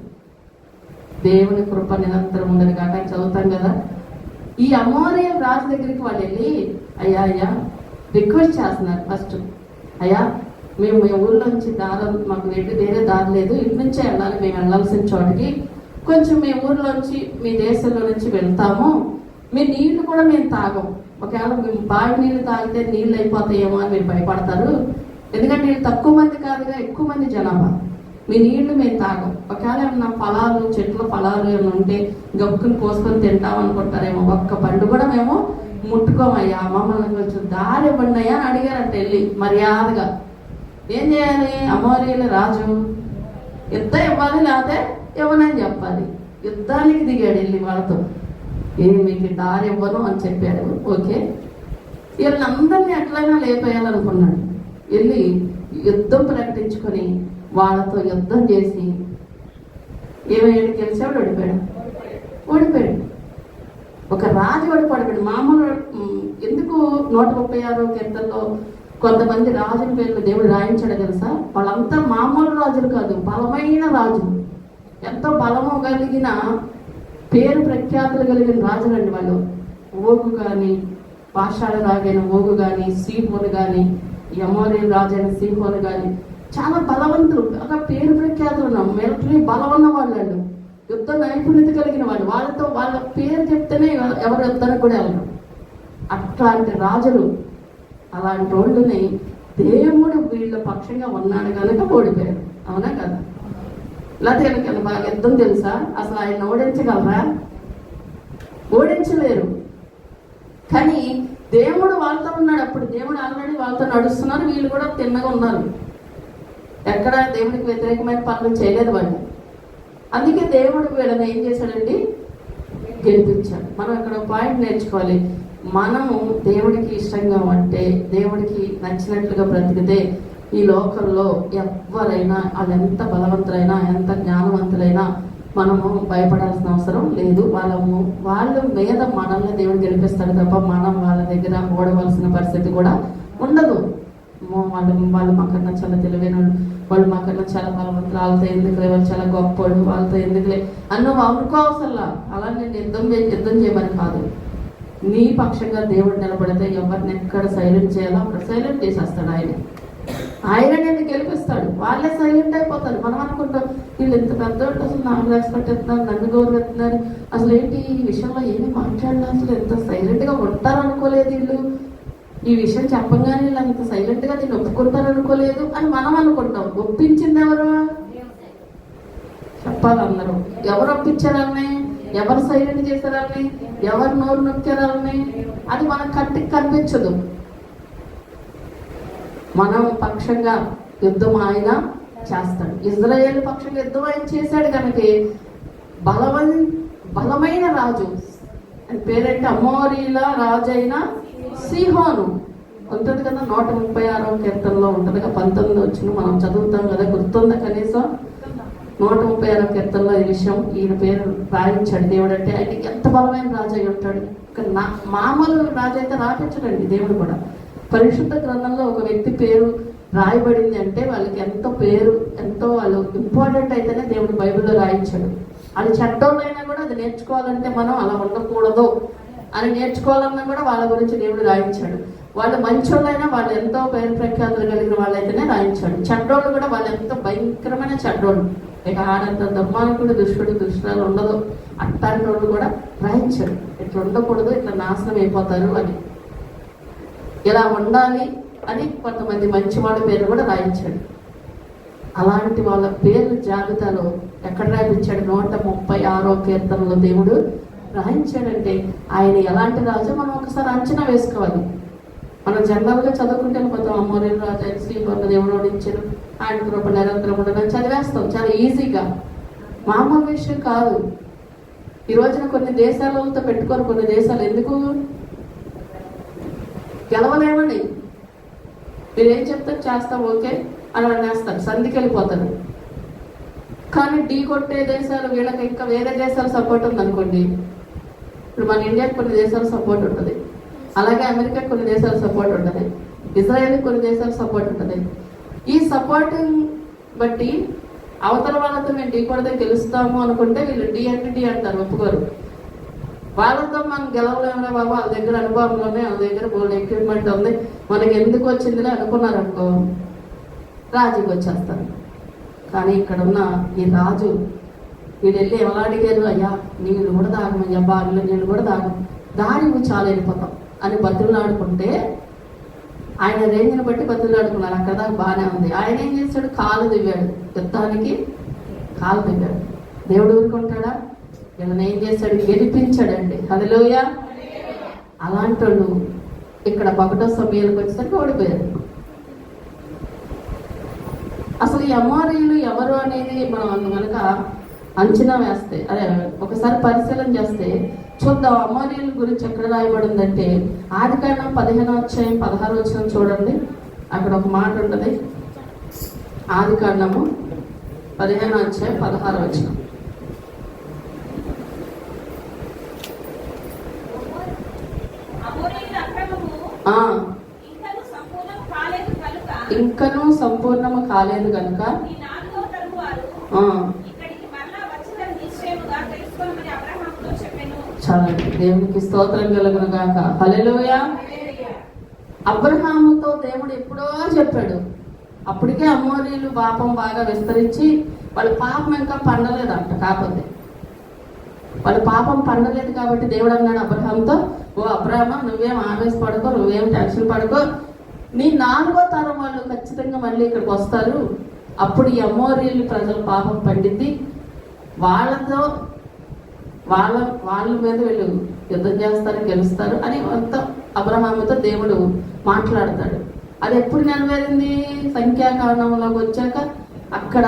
దేవుని కృప నిరంతరం ఉండదు కాక చదువుతాం కదా. ఈ అమోరియల్ రాజు దగ్గరికి వాళ్ళు వెళ్ళి, అయ్యా రిక్వెస్ట్ చేస్తున్నారు. ఫస్ట్, అయ్యా మేము మీ ఊళ్ళోంచి దారం మాకు వేరే దారి లేదు, ఇటు నుంచే వెళ్ళాలి, మేము వెళ్ళాల్సిన చోటికి, కొంచెం మీ ఊర్లోంచి మీ దేశంలో నుంచి వెళ్తాము, మీ నీళ్లు కూడా మేము తాగం, ఒకవేళ మేము బావి నీళ్లు తాగితే నీళ్ళు అయిపోతాయేమో అని మీరు భయపడతారు, ఎందుకంటే వీళ్ళు తక్కువ మంది కాదుగా, ఎక్కువ మంది జనాభా, మీ నీళ్లు మేము తాగం, ఒకవేళ ఏమన్నా ఫలాలు చెట్ల ఫలాలు ఏమైనా ఉంటే గప్పుకుని కోసుకొని తింటామనుకుంటారేమో, ఒక్క పండు కూడా మేము ముట్టుకోమయ్యా, మమ్మల్ని కొంచెం దారి ఇవ్వండి అయ్యా అని అడిగారంట వెళ్ళి మర్యాదగా. ఏం చేయాలి? అమోరీయుల రాజు యుద్ధం ఇవ్వాలి, లేకపోతే ఇవ్వనని చెప్పాలి. యుద్ధానికి దిగాడు వెళ్ళి వాళ్ళతో, మీకు దారి ఇవ్వను అని చెప్పాడు. ఓకే, వీళ్ళందరినీ ఎట్లయినా లేపేయాలనుకున్నాడు. వెళ్ళి యుద్ధం ప్రకటించుకొని వాళ్ళతో యుద్ధం చేసి ఏమయ్యాడు? గెలిచాడు, ఓడిపోయాడు. ఒక రాజు ఓడిపోయాడు. మామూలు ఎందుకు 136వ కీర్తనలో కొంతమంది రాజుల పేర్లు దేవుడు రాయించాడు తెలుసా? వాళ్ళంతా మామూలు రాజులు కాదు, బలమైన రాజులు, ఎంతో బలము కలిగిన పేరు ప్రఖ్యాతులు కలిగిన రాజులండి వాళ్ళు. ఓగు కానీ, పాషాల రాజైన ఓగు కానీ, సీహోను కానీ, అమోరీయుల రాజైన సీహోను కానీ చాలా బలవంతులు, బాగా పేరు ప్రఖ్యాతులు ఉన్నాం, మిలిటరీ బలం ఉన్న వాళ్ళు, యుద్ధ నైపుణ్యత కలిగిన వాళ్ళు. వాళ్ళతో వాళ్ళ పేరు చెప్తేనే ఎవరు యుద్ధానికి కూడా వెళ్ళరు. అట్లాంటి రాజులు, అలాంటి వాళ్ళని దేవుడు వీళ్ళ పక్షంగా ఉన్నాడు కనుక ఓడిపోయారు. అవునా కదా? లేకపోతే కనుక బాగా యుద్ధం తెలుసా? అసలు ఆయన ఓడించగలరా? ఓడించలేరు. కానీ దేవుడు వాళ్ళతో ఉన్నాడు. అప్పుడు దేవుడు ఆల్రెడీ వాళ్ళతో నడుస్తున్నారు, వీళ్ళు కూడా తిన్నగా ఉన్నారు. ఎక్కడ దేవుడికి వ్యతిరేకమైన పనులు చేయలేదు వాళ్ళు. అందుకే దేవుడు వీళ్ళని ఏం చేశాడండి? గెలిపించాడు. మనం ఇక్కడ పాయింట్ నేర్చుకోవాలి. మనము దేవుడికి ఇష్టంగా ఉంటే, దేవుడికి నచ్చినట్లుగా బ్రతికితే ఈ లోకంలో ఎవరైనా, వాళ్ళు ఎంత బలవంతులైనా, ఎంత జ్ఞానవంతులైనా మనము భయపడాల్సిన అవసరం లేదు. వాళ్ళ మీద మనల్ని దేవుడు గెలిపిస్తాడు తప్ప మనం వాళ్ళ దగ్గర ఓడవలసిన పరిస్థితి కూడా ఉండదు. వాళ్ళు మాకన్నా చాలా తెలివైన వాళ్ళు, మాకన్నా చాలా బలవంతులు, వాళ్ళతో ఎందుకులే, వాళ్ళు చాలా గొప్పవాడు, వాళ్ళతో ఎందుకులే అన్న అనుకోవసల్లా. అలా నేను యుద్ధం చేయమని కాదు. నీ పక్షంగా దేవుడు నిలబడితే ఎవరిని ఎక్కడ సైలెంట్ చేయాలో అక్కడ సైలెంట్ చేసేస్తాడు ఆయన నేను గెలిపిస్తాడు. వాళ్ళే సైలెంట్ అయిపోతారు. మనం అనుకుంటాం వీళ్ళు ఎంత పెద్ద అసలు నాకు రెస్పెక్ట్ ఇస్తున్నారు, నన్ను గౌరవిస్తున్నారు, అసలు ఏంటి ఈ విషయంలో ఏమి మాట్లాడలేదు, అసలు ఎంత సైలెంట్గా ఉంటారు అనుకోలేదు వీళ్ళు, ఈ విషయం చెప్పగానే వీళ్ళు అంత సైలెంట్గా దీన్ని ఒప్పుకుంటారు అనుకోలేదు అని మనం అనుకుంటాం. ఒప్పించింది ఎవరు? చెప్పాలి అందరూ. ఎవరు ఒప్పించారని, ఎవరు సైలెంట్ చేశారని, ఎవరు నోరు నొక్కారని అది మన కంటికి కనిపించదు. మనం పక్షంగా యుద్ధం ఆయన చేస్తాడు. ఇజ్రాయేల్ పక్షంగా యుద్ధం ఆయన చేశాడు కనుక బలమైన రాజు పేరంటే అమోరీల రాజు అయిన సీహోను ఉంటుంది కదా. 136వ కీర్తనలో ఉంటుంది కదా, 19 వచ్చిన మనం చదువుతాం కదా, గుర్తుందా? కనీసం 136వ కీర్తనలో ఈ విషయం, ఈయన పేరు రాయించాడు దేవుడు. అంటే ఆయనకి ఎంత బలమైన రాజు అయి ఉంటాడు. మామూలు రాజు అయితే రాపించడండి దేవుడు కూడా. పరిశుద్ధ గ్రంథంలో ఒక వ్యక్తి పేరు రాయబడింది అంటే వాళ్ళకి ఎంతో పేరు, ఎంతో వాళ్ళు ఇంపార్టెంట్ అయితేనే దేవుడు బైబిల్లో రాయించాడు. అది చెడ్డోళ్ళైనా కూడా అది నేర్చుకోవాలంటే మనం అలా ఉండకూడదు అని నేర్చుకోవాలన్నా కూడా వాళ్ళ గురించి దేవుడు రాయించాడు. వాళ్ళు మంచోళ్ళైనా వాళ్ళు ఎంతో పేరు ప్రఖ్యాతులు కలిగిన వాళ్ళైతేనే రాయించాడు. చెడ్డోళ్ళు కూడా వాళ్ళు ఎంతో భయంకరమైన చెడ్డోళ్ళు, ఇక ఆడంత దుర్మార్గుడు దుష్టురాలు ఉండదు, అట్లాంటి వాళ్ళు కూడా రాయించాడు. ఇట్లా ఉండకూడదు, ఇట్లా నాశనం అయిపోతారు అని, ఇలా ఉండాలి అని కొంతమంది మంచి వాళ్ళ పేరు కూడా రాయించాడు. అలాంటి వాళ్ళ పేర్లు జాబితాలో ఎక్కడ రాయించాడు? 136వ కీర్తనలో దేవుడు రాయించాడంటే ఆయన ఎలాంటి రాజు మనం ఒకసారి అంచనా వేసుకోవాలి. మనం జనరల్గా చదువుకుంటే వెళ్ళిపోతాం. అమ్మోరేలు రాజు ఆయన శ్రీవర్ణ దేవుడు ఓడించారు, ఆయన కృప నిరంతరం ఉండడం చదివేస్తాం చాలా ఈజీగా. మామూలు విషయం కాదు. ఈ రోజున కొన్ని దేశాలతో పెట్టుకొని కొన్ని దేశాలు ఎందుకు గెలవలేమని మీరేం చెప్తారు చేస్తాం ఓకే అని అనేస్తారు, సంధికి వెళ్ళిపోతారు. కానీ ఢీ కొట్టే దేశాలు వీళ్ళకి ఇంకా వేరే దేశాలు సపోర్ట్ ఉందనుకోండి. ఇప్పుడు మన ఇండియాకి కొన్ని దేశాలు సపోర్ట్ ఉంటుంది, అలాగే అమెరికా కొన్ని దేశాలు సపోర్ట్ ఉంటుంది, ఇజ్రాయెల్కి కొన్ని దేశాలు సపోర్ట్ ఉంటుంది. ఈ సపోర్టింగ్ బట్టి అవతల వాళ్ళతో మేము ఢీ కొడితే గెలుస్తాము అనుకుంటే వీళ్ళు ఢీ అంటే ఢీ అంటారు, ఒప్పుకోరు. వాళ్ళతో మనం గెలవలేములే బాబు, వాళ్ళ దగ్గర అనుభవంలోనే వాళ్ళ దగ్గర బోల్డ్ ఎక్విప్మెంట్ ఉంది, మనకి ఎందుకు వచ్చిందిలే అనుకున్నారనుకో రాజుకి వచ్చేస్తారు. కానీ ఇక్కడ ఉన్న ఈ రాజు వీడు వెళ్ళి ఎలా అడిగారు? అయ్యా నీళ్ళు కూడా తాగమయ్యా, బావిలో నీళ్ళు కూడా తాగం, దారి నువ్వు చాలా వెళ్ళిపోతాం అని బతులాడుకుంటే ఆయన రేంజ్ని బట్టి బతులాడుకున్నారు. అక్కడ దాకా బాగానే ఉంది. ఆయన ఏం చేశాడు? కాలు దివ్వాడు, యుద్ధానికి కాలు దివ్వాడు. దేవుడు ఊరుకుంటాడా? వీళ్ళని ఏం చేశాడు? గెలిపించాడండి. హల్లెలూయా. అలాంటి వాళ్ళు ఇక్కడ 1వ సమయానికి వచ్చేసరికి ఓడిపోయారు. అసలు ఈ అమోరీయులు ఎవరు అనేది మనం కనుక అంచనా వేస్తే, అదే ఒకసారి పరిశీలన చేస్తే చూద్దాం. అమోరీయుల గురించి ఎక్కడ రాయబడిందంటే ఆదికాండం 15:16 చూడండి. అక్కడ ఒక మాట ఉంటుంది. ఆదికాండము 15:16. ఇంకనూ సంపూర్ణము కాలేదు కనుక చాలండి. దేవునికి స్తోత్రం కలుగును గాక. హల్లెలూయా. అబ్రహాముతో దేవుడు ఎప్పుడో చెప్పాడు. అప్పటికే అమోరీయులు పాపం బాగా విస్తరించి వాళ్ళ పాపం ఇంకా పండలేదంట. కాకపోతే వాళ్ళ పాపం పండలేదు కాబట్టి దేవుడు అన్నాడు అబ్రహాంతో, ఓ అబ్రహమా నువ్వేం ఆవేశపడుకో, నువ్వేం టెన్షన్ పడుకో, నీ 4వ తరం వాళ్ళు ఖచ్చితంగా మళ్ళీ ఇక్కడికి వస్తారు. అప్పుడు ఈ అమోరీయులు ప్రజల పాపం పండింది, వాళ్ళతో వాళ్ళ మీద వీళ్ళు యుద్ధం చేస్తారు, గెలుస్తారు అని మొత్తం అబ్రహాముతో దేవుడు మాట్లాడతాడు. అది ఎప్పుడు నెరవేరింది? సంఖ్యాకాండంలోకి వచ్చాక అక్కడ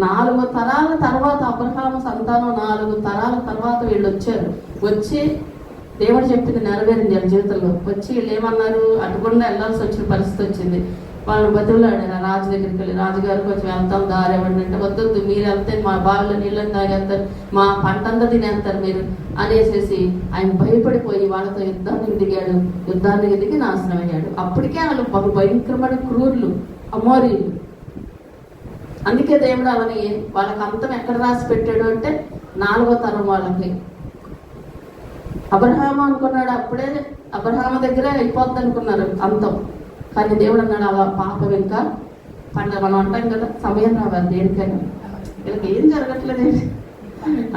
4 తరాల తర్వాత అబ్రహాము సంతానం 4 తరాల తర్వాత వీళ్ళు వచ్చారు. వచ్చి దేవుడు చెప్పింది నెరవేరింది వాళ్ళ జీవితంలో. వచ్చి వీళ్ళు ఏమన్నారు? అటుకుండా వెళ్ళాల్సి వచ్చిన పరిస్థితి వచ్చింది. వాళ్ళని బతులాడారు రాజు దగ్గరికి వెళ్ళి, రాజుగారు కొంచెం వెళ్తాం దారి ఇవ్వండి అంటే, వద్దు మీరు వెళ్తే మా బావిలో నీళ్ళని తాగేస్తారు, మా పంట అంతా తినేస్తారు మీరు అనేసి ఆయన భయపడిపోయి వాళ్ళతో యుద్ధానికి దిగి నాశనం అయ్యాడు. అప్పటికే వాళ్ళు బహు భయంకరమైన క్రూరులు అమోరీయులు. అందుకే దేవుడు అవని వాళ్ళకి అంతం ఎక్కడ రాసి పెట్టాడు అంటే 4వ తరం వాళ్ళకి. అబ్రహాము అనుకున్నాడు, అప్పుడే అబ్రహాము దగ్గరే అయిపోద్ది అనుకున్నారు అంతం. కానీ దేవుడు అన్నాడు అలా పాపం ఇంకా పండుగ. మనం అంటాం కదా సమయం రావాలి దేనికైనా, వీళ్ళకి ఏం జరగట్లేదు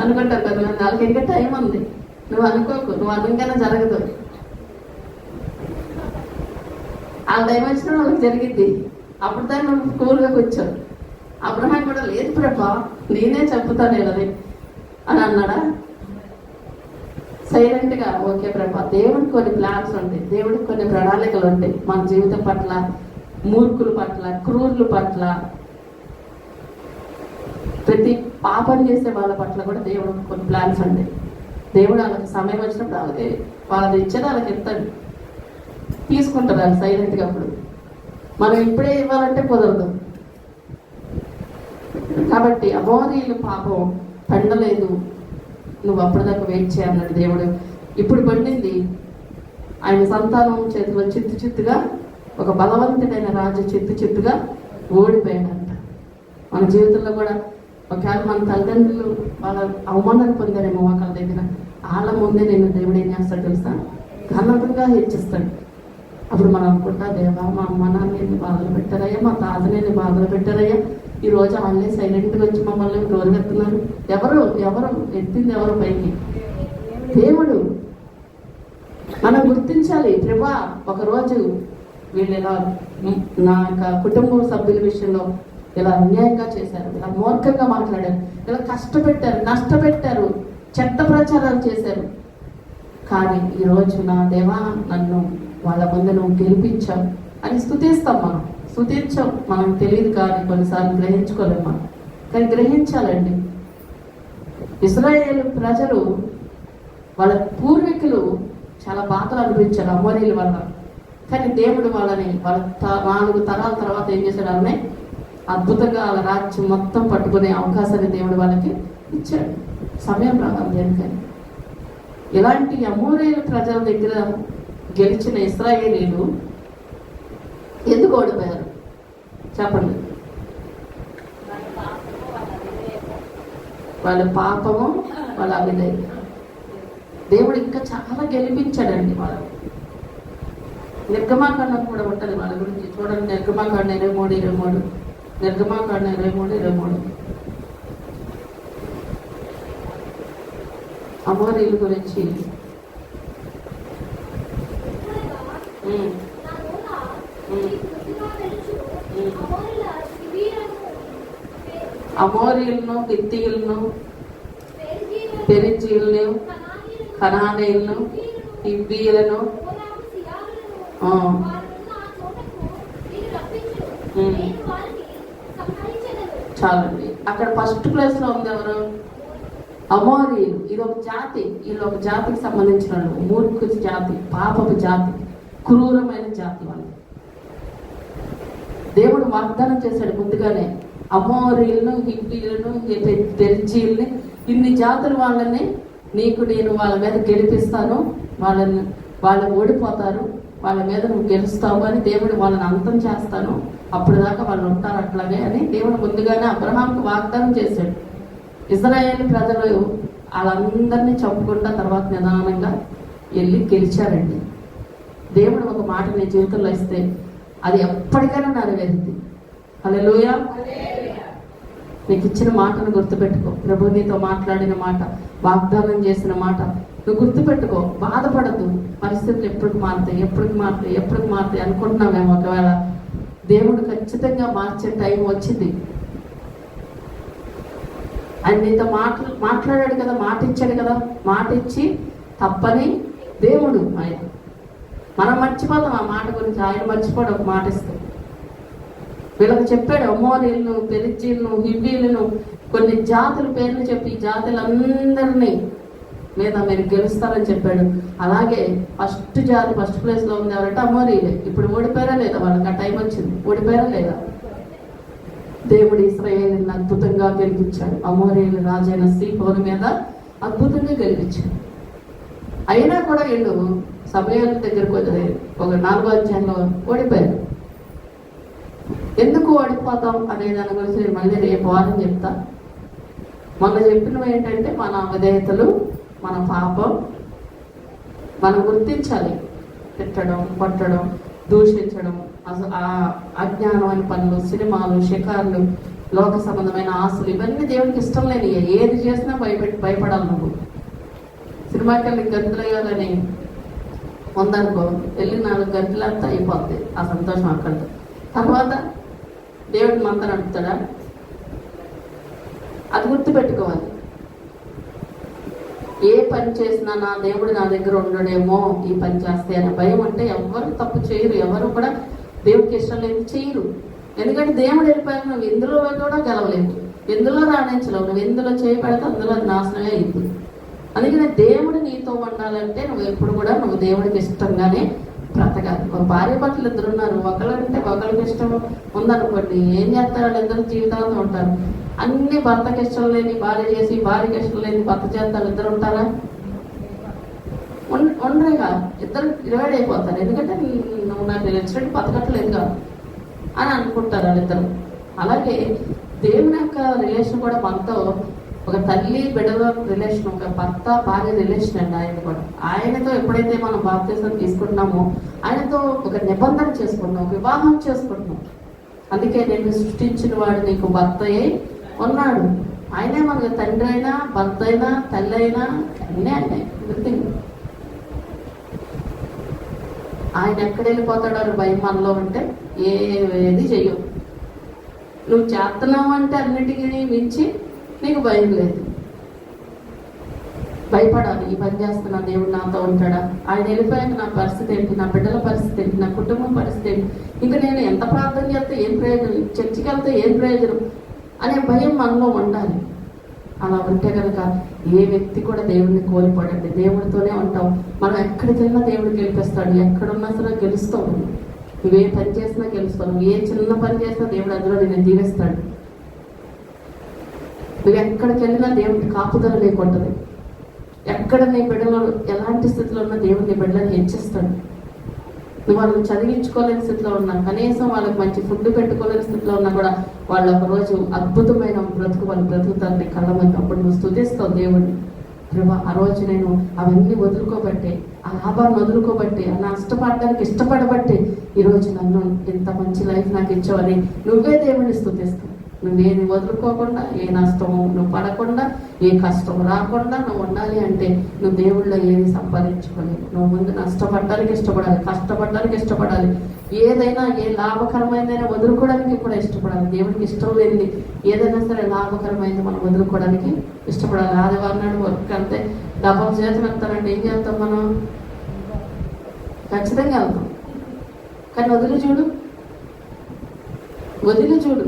అనుకుంటారు కదా, వాళ్ళకి ఇంకా టైం ఉంది, నువ్వు అనుకోకు, నువ్వు అనుకైనా జరగదు. ఆ టైం వచ్చినా వాళ్ళకి జరిగింది. అప్పుడు దాన్ని నువ్వు కూల్గా కూర్చోవు. అబ్రహాం కూడా లేదు ప్రభా నేనే చెప్తాను అది అని అన్నాడా? సైలెంట్గా ఓకే ప్రభా. దేవుడికి కొన్ని ప్లాన్స్ ఉంటాయి, దేవుడికి కొన్ని ప్రణాళికలు ఉంటాయి మన జీవితం పట్ల, మూర్ఖుల పట్ల, క్రూరుల పట్ల, ప్రతి పాపం చేసే వాళ్ళ పట్ల కూడా దేవుడు కొన్ని ప్లాన్స్ ఉంటాయి. దేవుడు వాళ్ళకి సమయం వచ్చినప్పుడు వాళ్ళది ఇచ్చేది వాళ్ళకి ఇస్తాడు, తీసుకుంటారు వాళ్ళు సైలెంట్గా. అప్పుడు మనం ఇప్పుడే ఇవ్వాలంటే కుదరదు. కాబట్టి అమోరీయుల పాపం పండలేదు, నువ్వు అప్పటిదాకా వెయిట్ చేయన్నాడు దేవుడు. ఇప్పుడు పండింది. ఆయన సంతానం చేతిలో చిత్తుగా ఒక బలవంతుడైన రాజు చిత్తుగా ఓడిపోయాడంట. మన జీవితంలో కూడా ఒకవేళ మన తల్లిదండ్రులు వాళ్ళ అవమానాన్ని పొందారేమో ఒకళ్ళ దగ్గర, వాళ్ళ ముందే నేను దేవుడు ఏం చేస్తాడు తెలుసా? ఘనతగా హెచ్చిస్తాడు. అప్పుడు మనం అనుకుంటా, దేవా మా అమ్మ నాన్న ఎన్ని బాధలు పెట్టారయ్యా, మా తాతని ఎన్ని బాధలు పెట్టారయ్యా, ఈ రోజు వాళ్ళే సైలెంట్గా వచ్చి మమ్మల్ని గౌరవెత్తున్నారు. ఎవరు ఎత్తింది ఎవరు పైకి? దేవుడు. మనం గుర్తించాలి, ప్రభా ఒకరోజు వీళ్ళు ఇలా నా యొక్క కుటుంబ సభ్యుల విషయంలో ఇలా అన్యాయంగా చేశారు, ఇలా మూర్ఖంగా మాట్లాడారు, ఇలా కష్టపెట్టారు, నష్టపెట్టారు, చెడ్డ ప్రచారాలు చేశారు. కానీ ఈరోజు నా దేవా నన్ను వాళ్ళ ముందు నువ్వు గెలిపించావు అని స్తుతిస్తాం. మనం స్తుతించాం, మనం తెలియదు కానీ కొన్నిసార్లు గ్రహించుకోలేము మనం. కానీ గ్రహించాలండి. ఇశ్రాయేలు ప్రజలు వాళ్ళ పూర్వీకులు చాలా బాధలు అనిపించారు అమోరీల వల్ల. కానీ దేవుడు వాళ్ళని వాళ్ళ 4 తరాల తర్వాత ఏం చేశాడు? వాళ్ళని అద్భుతంగా వాళ్ళ రాజ్యం మొత్తం పట్టుకునే అవకాశాన్ని దేవుడు వాళ్ళకి ఇచ్చాడు. సమయం రావాలి దేనికని. ఇలాంటి అమోరీల ప్రజల దగ్గర గెలిచిన ఇశ్రాయేలీలు ఎందుకు ఓడిపోయారు చెప్పండి? వాళ్ళ పాపము, వాళ్ళ అవిధేయత. దేవుడు ఇంకా చాలా గెలిపించాడండి వాళ్ళని. నిర్గమాకాండం కూడా ఉంటుంది వాళ్ళ గురించి చూడండి. నిర్గమాకాండం 23:23, నిర్గమాకాండం 23:23 అమోరీల గురించి. అమోరీలను, హిత్తీయులను, పెరిజీయులను, కనానీయులను, హివ్వీయులను, చాలండి. అక్కడ ఫస్ట్ ప్లేస్ లో ఉంది ఎవరు? అమోరీయులు. ఇది ఒక జాతి, వీళ్ళు ఒక జాతికి సంబంధించిన వాళ్ళు. మూర్ఖ జాతి, పాపపు జాతి, క్రూరమైన జాతి వాళ్ళు. దేవుడు వాగ్దానం చేశాడు ముందుగానే, అమోరీయులను, హివ్వీయులను, పెరిజీయుల్ని, ఇన్ని జాతుల వాళ్ళని నీకు నేను వాళ్ళ మీద గెలిపిస్తాను, వాళ్ళు ఓడిపోతారు, వాళ్ళ మీద నువ్వు గెలుస్తావు అని దేవుడు వాళ్ళని అంతం చేస్తాను, అప్పుడు దాకా వాళ్ళు ఉంటారు అట్లాగే అని దేవుడు ముందుగానే అబ్రహాంకు వాగ్దానం చేశాడు. ఇశ్రాయేలు ప్రజలు వాళ్ళందరినీ చంపుకుంటా తర్వాత నిదానంగా వెళ్ళి గెలిచారండి. దేవుడు ఒక మాట నీ జీవితంలో ఇస్తే అది ఎప్పటికైనా నెరవేరుతుంది. హల్లెలూయా. నీకు ఇచ్చిన మాటను గుర్తుపెట్టుకో. ప్రభు నీతో మాట్లాడిన మాట, వాగ్దానం చేసిన మాట నువ్వు గుర్తుపెట్టుకో. బాధపడద్దు. పరిస్థితులు ఎప్పటికి మారుతాయి అనుకుంటున్నామేమో. ఒకవేళ దేవుడు ఖచ్చితంగా మార్చే టైం వచ్చింది. ఆయన నీతో మాట్లాడాడు కదా, మాట ఇచ్చాడు కదా, మాట ఇచ్చి తప్పని దేవుడు ఆయన. మనం మర్చిపోతాం ఆ మాట గురించి, ఆయన మర్చిపోడు ఒక మాట ఇస్తే. వీళ్ళకి చెప్పాడు అమోరీలను, పెరిజీలను, హివ్వీలను, కొన్ని జాతుల పేర్లు చెప్పి ఈ జాతులందరినీ మీద మీరు గెలుస్తారని చెప్పాడు. అలాగే ఫస్ట్ ప్లేస్ లో ఉంది ఎవరంటే అమోరీలే. ఇప్పుడు ఓడిపోయారా లేదా? వాళ్ళకి ఆ టైం వచ్చింది. ఓడిపోయారా లేదా? దేవుడు ఇశ్రాయేలుని అద్భుతంగా గెలిపించాడు. అమోరీయుల రాజైన సీహోను మీద అద్భుతంగా గెలిపించాడు. అయినా కూడా వీళ్ళు సమయాల దగ్గరకు ఒక 4వ అధ్యాయంలో ఓడిపోయారు. ఎందుకు ఓడిపోతాం అనే దాని గురించి నేను మళ్ళీ రేపు వారం చెప్తా. మొన్న చెప్పినవి ఏంటంటే మన అవిధేయతలు, మన పాపం మనం గుర్తించాలి. తిట్టడం, కొట్టడం, దూషించడం, అజ్ఞానమైన పనులు, సినిమాలు, షికార్లు, లోక సంబంధమైన ఆశలు, ఇవన్నీ దేవునికి ఇష్టం లేని. ఏది చేసినా భయపడాలి. నువ్వు సినిమాకి వెళ్ళి గంటలు వేయాలని ఉందనుకో, వెళ్ళి 4 గంటలంతా అయిపోద్ది ఆ సంతోషం అక్కడ. తర్వాత దేవుడిని మంత నడుపుతాడా? అది గుర్తుపెట్టుకోవాలి. ఏ పని చేసినా నా దేవుడు నా దగ్గర ఉండడేమో ఈ పని చేస్తే అనే భయం అంటే ఎవరు తప్పు చేయరు. ఎవరు కూడా దేవుడికి ఇష్టం లేదు చేయరు. ఎందుకంటే దేవుడు వెళ్ళిపోయాక నువ్వు ఎందులో కూడా గెలవలేదు, ఎందులో రాణించలేవు. నువ్వు ఎందులో చేయబడితే అందులో అది నాశనమే అయింది. అందుకని దేవుడు నీతో ఉండాలంటే నువ్వు ఎప్పుడు కూడా నువ్వు దేవుడికి ఇష్టంగానే బ్రతకాలి. ఒక భార్య భర్తలు 2 ఉన్నారు. ఒకళ్ళంటే ఒకరికి ఇష్టం ఉందనుకోండి, ఏం చేస్తారు? వాళ్ళిద్దరు జీవితాలతో ఉంటారు. అన్ని భర్తకి ఇష్టం లేని భార్య చేసి, భార్యకి ఇష్టం లేని భర్త చేస్తారు. 2 ఉంటారా? ఉండరేగా. 2 డివైడ్ అయిపోతారు. ఎందుకంటే నువ్వు నాకు నచ్చినట్టు బతకట్లేదు కాదు అని అనుకుంటారు వాళ్ళిద్దరు. అలాగే దేవుని యొక్క రిలేషన్ కూడా మనతో ఒక తల్లి బిడ్డల రిలేషన్, ఒక భర్త భార్య రిలేషన్ అండి. ఆయన కూడా ఆయనతో ఎప్పుడైతే మనం బాప్తిసం తీసుకుంటున్నామో ఆయనతో ఒక నిబంధన చేసుకుంటున్నాం, వివాహం చేసుకుంటున్నాం. అందుకే నేను సృష్టించిన వాడు నీకు భర్త అయి ఉన్నాడు. ఆయనే మనకు తండ్రి అయినా, భర్త అయినా, తల్లి అయినా అన్నీ ఆయనే. ఆయన ఎక్కడ వెళ్ళిపోతాడో అని భయం మనలో ఉంటే ఏది చెయ్యం. నువ్వు చేస్తున్నావు అంటే అన్నిటికీ మించి నీకు భయం లేదు. భయపడాలి. ఈ పని చేస్తున్నా, దేవుడు నాతో ఉంటాడా, ఆయన వెళ్ళిపోయాక నా పరిస్థితి ఏంటి, నా బిడ్డల పరిస్థితి ఏంటి, నా కుటుంబం పరిస్థితి ఏంటి, ఇంకా నేను ఎంత ప్రార్థన చేస్తే ఏం ప్రయోజనం, చర్చికి వెళ్తే ఏం ప్రయోజనం అనే భయం మనలో ఉండాలి. అలా ఉంటే కనుక ఏ వ్యక్తి కూడా దేవుడిని కోల్పోడండి. దేవుడితోనే ఉంటాం. మనం ఎక్కడికి వెళ్ళినా దేవుడు గెలిపిస్తాడు. ఎక్కడున్నా సరే గెలుస్తావు. నువ్వే పని చేసినా గెలుస్తావు. నువ్వు ఏ చిన్న పని చేసినా దేవుడు అందులో నిన్ను దీవిస్తాడు. నువ్వు ఎక్కడికి వెళ్ళినా దేవుడికి కాపుదల లేకుంటుంది. ఎక్కడ నీ బిడ్డలు ఎలాంటి స్థితిలో ఉన్నా దేవుడు నీ బిడ్డలను హెచ్చిస్తాడు. నువ్వు వాళ్ళని చదివించుకోలేని స్థితిలో ఉన్నా, కనీసం వాళ్ళకి మంచి ఫుడ్ పెట్టుకోలేని స్థితిలో ఉన్నా కూడా వాళ్ళు ఒకరోజు అద్భుతమైన బ్రతుకు వాళ్ళు బ్రతుకుతారు నీ కళ్ళ మంది. అప్పుడు నువ్వు స్తుతిస్తావు దేవుడిని. ప్రభా, ఆ రోజు నేను అవన్నీ వదులుకోబట్టే, ఆ లాభాన్ని వదులుకోబట్టే, ఆ నష్టపడడానికి ఇష్టపడబట్టే ఈరోజు నన్ను ఇంత మంచి లైఫ్ నాకు ఇచ్చావని నువ్వే దేవుడిని స్తుతిస్తావు. నువ్వేది వదులుకోకుండా, ఏ నష్టము నువ్వు పడకుండా, ఏ కష్టం రాకుండా నువ్వు ఉండాలి అంటే నువ్వు దేవుళ్ళో ఏది సంపాదించుకోలేవు. నువ్వు ముందు నష్టపడడానికి ఇష్టపడాలి, కష్టపడడానికి ఇష్టపడాలి. ఏదైనా ఏ లాభకరమైనదైనా వదులుకోవడానికి కూడా ఇష్టపడాలి. దేవుడికి ఇష్టం లేనిది ఏదైనా సరే లాభకరమైనది మనం వదులుకోవడానికి ఇష్టపడాలి. ఆదివారం నాడు వర్క్ అంతే డబ్బులు చేతి వెళ్తానంటే ఏం చేస్తాం మనం? ఖచ్చితంగా వెళ్తాం. కానీ వదిలి చూడు,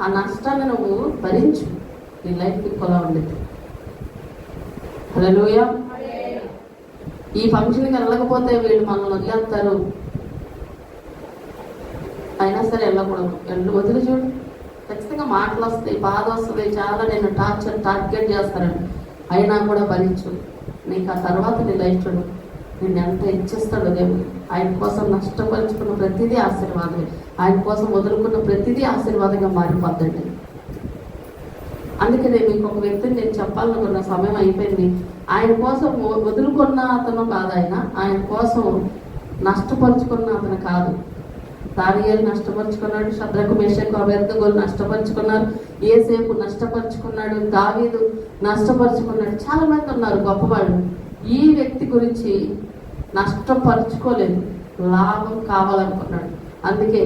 ఆ నష్టాన్ని నువ్వు భరించు. నీ లైఫ్ ఇంకోలా ఉండేది. హల్లెలూయా. ఈ ఫంక్షన్కి వెళ్ళకపోతే వీళ్ళు మనల్ని వదిలేస్తారు, అయినా సరే వెళ్ళకూడదు. వదిలి చూడు. ఖచ్చితంగా మాటలు వస్తాయి, బాధ వస్తుంది, చాలా నేను టార్గెట్ చేస్తారని, అయినా కూడా భరించు. నీకు ఆ తర్వాత నీ లైఫ్ చూడు, నిన్ను ఎంత ఇచ్చేస్తాడో దేవుడు. ఆయన కోసం నష్టపరుచుకున్న ప్రతిదీ ఆశీర్వాదమే. ఆయన కోసం వదులుకున్న ప్రతిదీ ఆశీర్వాదంగా మారిపోద్దండి. అందుకనే మీకు ఒక వ్యక్తిని నేను చెప్పాలనుకున్న సమయం అయిపోయింది. ఆయన కోసం వదులుకున్న అతను కాదు, ఆయన కోసం నష్టపరుచుకున్న అతను కాదు. దానియేలు నష్టపరుచుకున్నాడు, షద్రకు మేషకు అబేద్నెగోలు నష్టపరుచుకున్నారు, యేసేపు నష్టపరుచుకున్నాడు, దావీదు నష్టపరుచుకున్నాడు. చాలా మంది ఉన్నారు గొప్పవాళ్ళు. ఈ వ్యక్తి గురించి నష్టపరుచుకోలేదు, లాభం కావాలనుకున్నాడు. అందుకే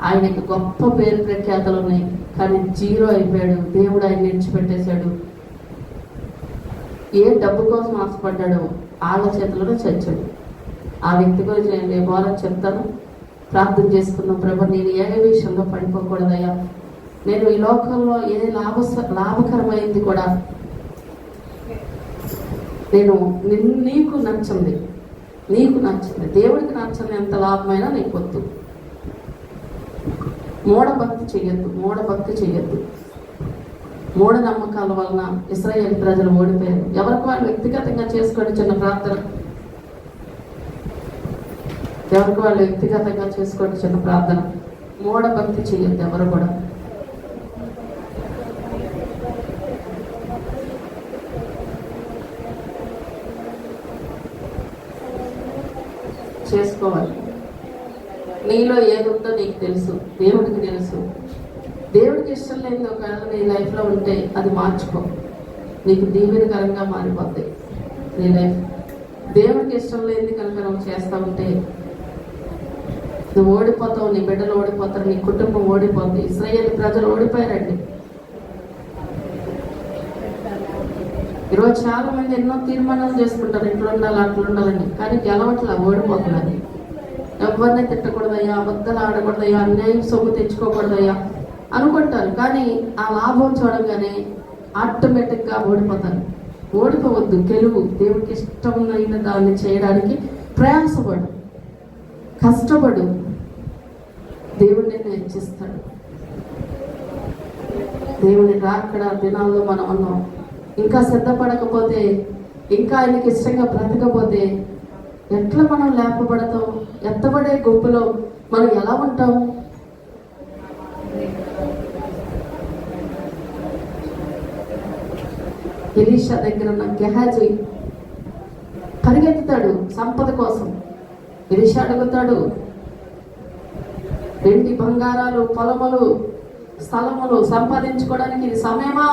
ఆయనకి గొప్ప పేరు ప్రఖ్యాతలు ఉన్నాయి, కానీ జీరో అయిపోయాడు. దేవుడు ఆయన విడిచిపెట్టేశాడు. ఏ డబ్బు కోసం ఆశపడ్డాడో వాళ్ళ చేతిలోనే చచ్చాడు. ఆ వ్యక్తి గురించి నేను రేపు చెప్తాను. ప్రార్థన చేసుకున్నాం. ప్రభు, నేను ఏ విషయంలో పడిపోకూడదయ్యా. నేను ఈ లోకంలో ఏ లాభకరమైంది కూడా నేను నీకు నచ్చింది, దేవుడికి నచ్చని ఎంత లాభమైనా నీకు వద్దు. మూఢభక్తి చెయ్యొద్దు. మూఢనమ్మకాల వలన ఇశ్రాయేలు ప్రజలు ఓడిపోయారు. ఎవరికి వాళ్ళు వ్యక్తిగతంగా చేసుకోండి చిన్న ప్రార్థన. మూఢభక్తి చెయ్యొద్దు ఎవరు కూడా. చేసుకోవాలి. నీలో ఏదుందో నీకు తెలుసు, దేవుడికి తెలుసు. దేవుడికి ఇష్టం లేని ఒకవేళ నీ లైఫ్లో ఉంటే అది మార్చుకో, నీకు దీవెనకరంగా మారిపోతాయి నీ లైఫ్. దేవుడికి ఇష్టం లేనిది కనుక నువ్వు చేస్తూ ఉంటే నువ్వు ఓడిపోతావు, నీ బిడ్డలు ఓడిపోతారు, నీ కుటుంబం ఓడిపోతుంది. ఇశ్రాయేలు ప్రజలు ఓడిపోయారండి. ఈరోజు చాలా మంది ఎన్నో తీర్మానాలు చేసుకుంటారు, ఇట్లా ఉండాలి అట్లా ఉండాలని, కానీ గెలవట్లా, ఓడిపోతున్నారు. ఎవరిని తిట్టకూడదయ్యా, అబద్ధాలు ఆడకూడదయ్యా, అన్యాయం సొమ్ము తెచ్చుకోకూడదయ్యా అనుకుంటారు. కానీ ఆ లాభం చూడగానే ఆటోమేటిక్గా ఓడిపోతారు. ఓడిపోవద్దు, గెలువు. దేవుడికి ఇష్టమైన దాన్ని చేయడానికి ప్రయాసపడు, కష్టపడు. దేవుడు నిన్ను హెచ్చిస్తాడు. దేవుని రాకడ దినాల్లో మనం ఉన్నాం. ఇంకా సిద్ధపడకపోతే, ఇంకా ఆయనకి ఇష్టంగా బ్రతకపోతే ఎట్లా మనం లేపబడతాం? ఎత్తబడే గుంపులో మనం ఎలా ఉంటాం? ఎలీషా దగ్గర ఉన్న గెహాజీ పరిగెత్తుతాడు సంపద కోసం. ఎలీషా అడుగుతాడు, వెండి బంగారాలు, పొలములు, స్థలములు సంపాదించుకోవడానికి ఇది సమయమా?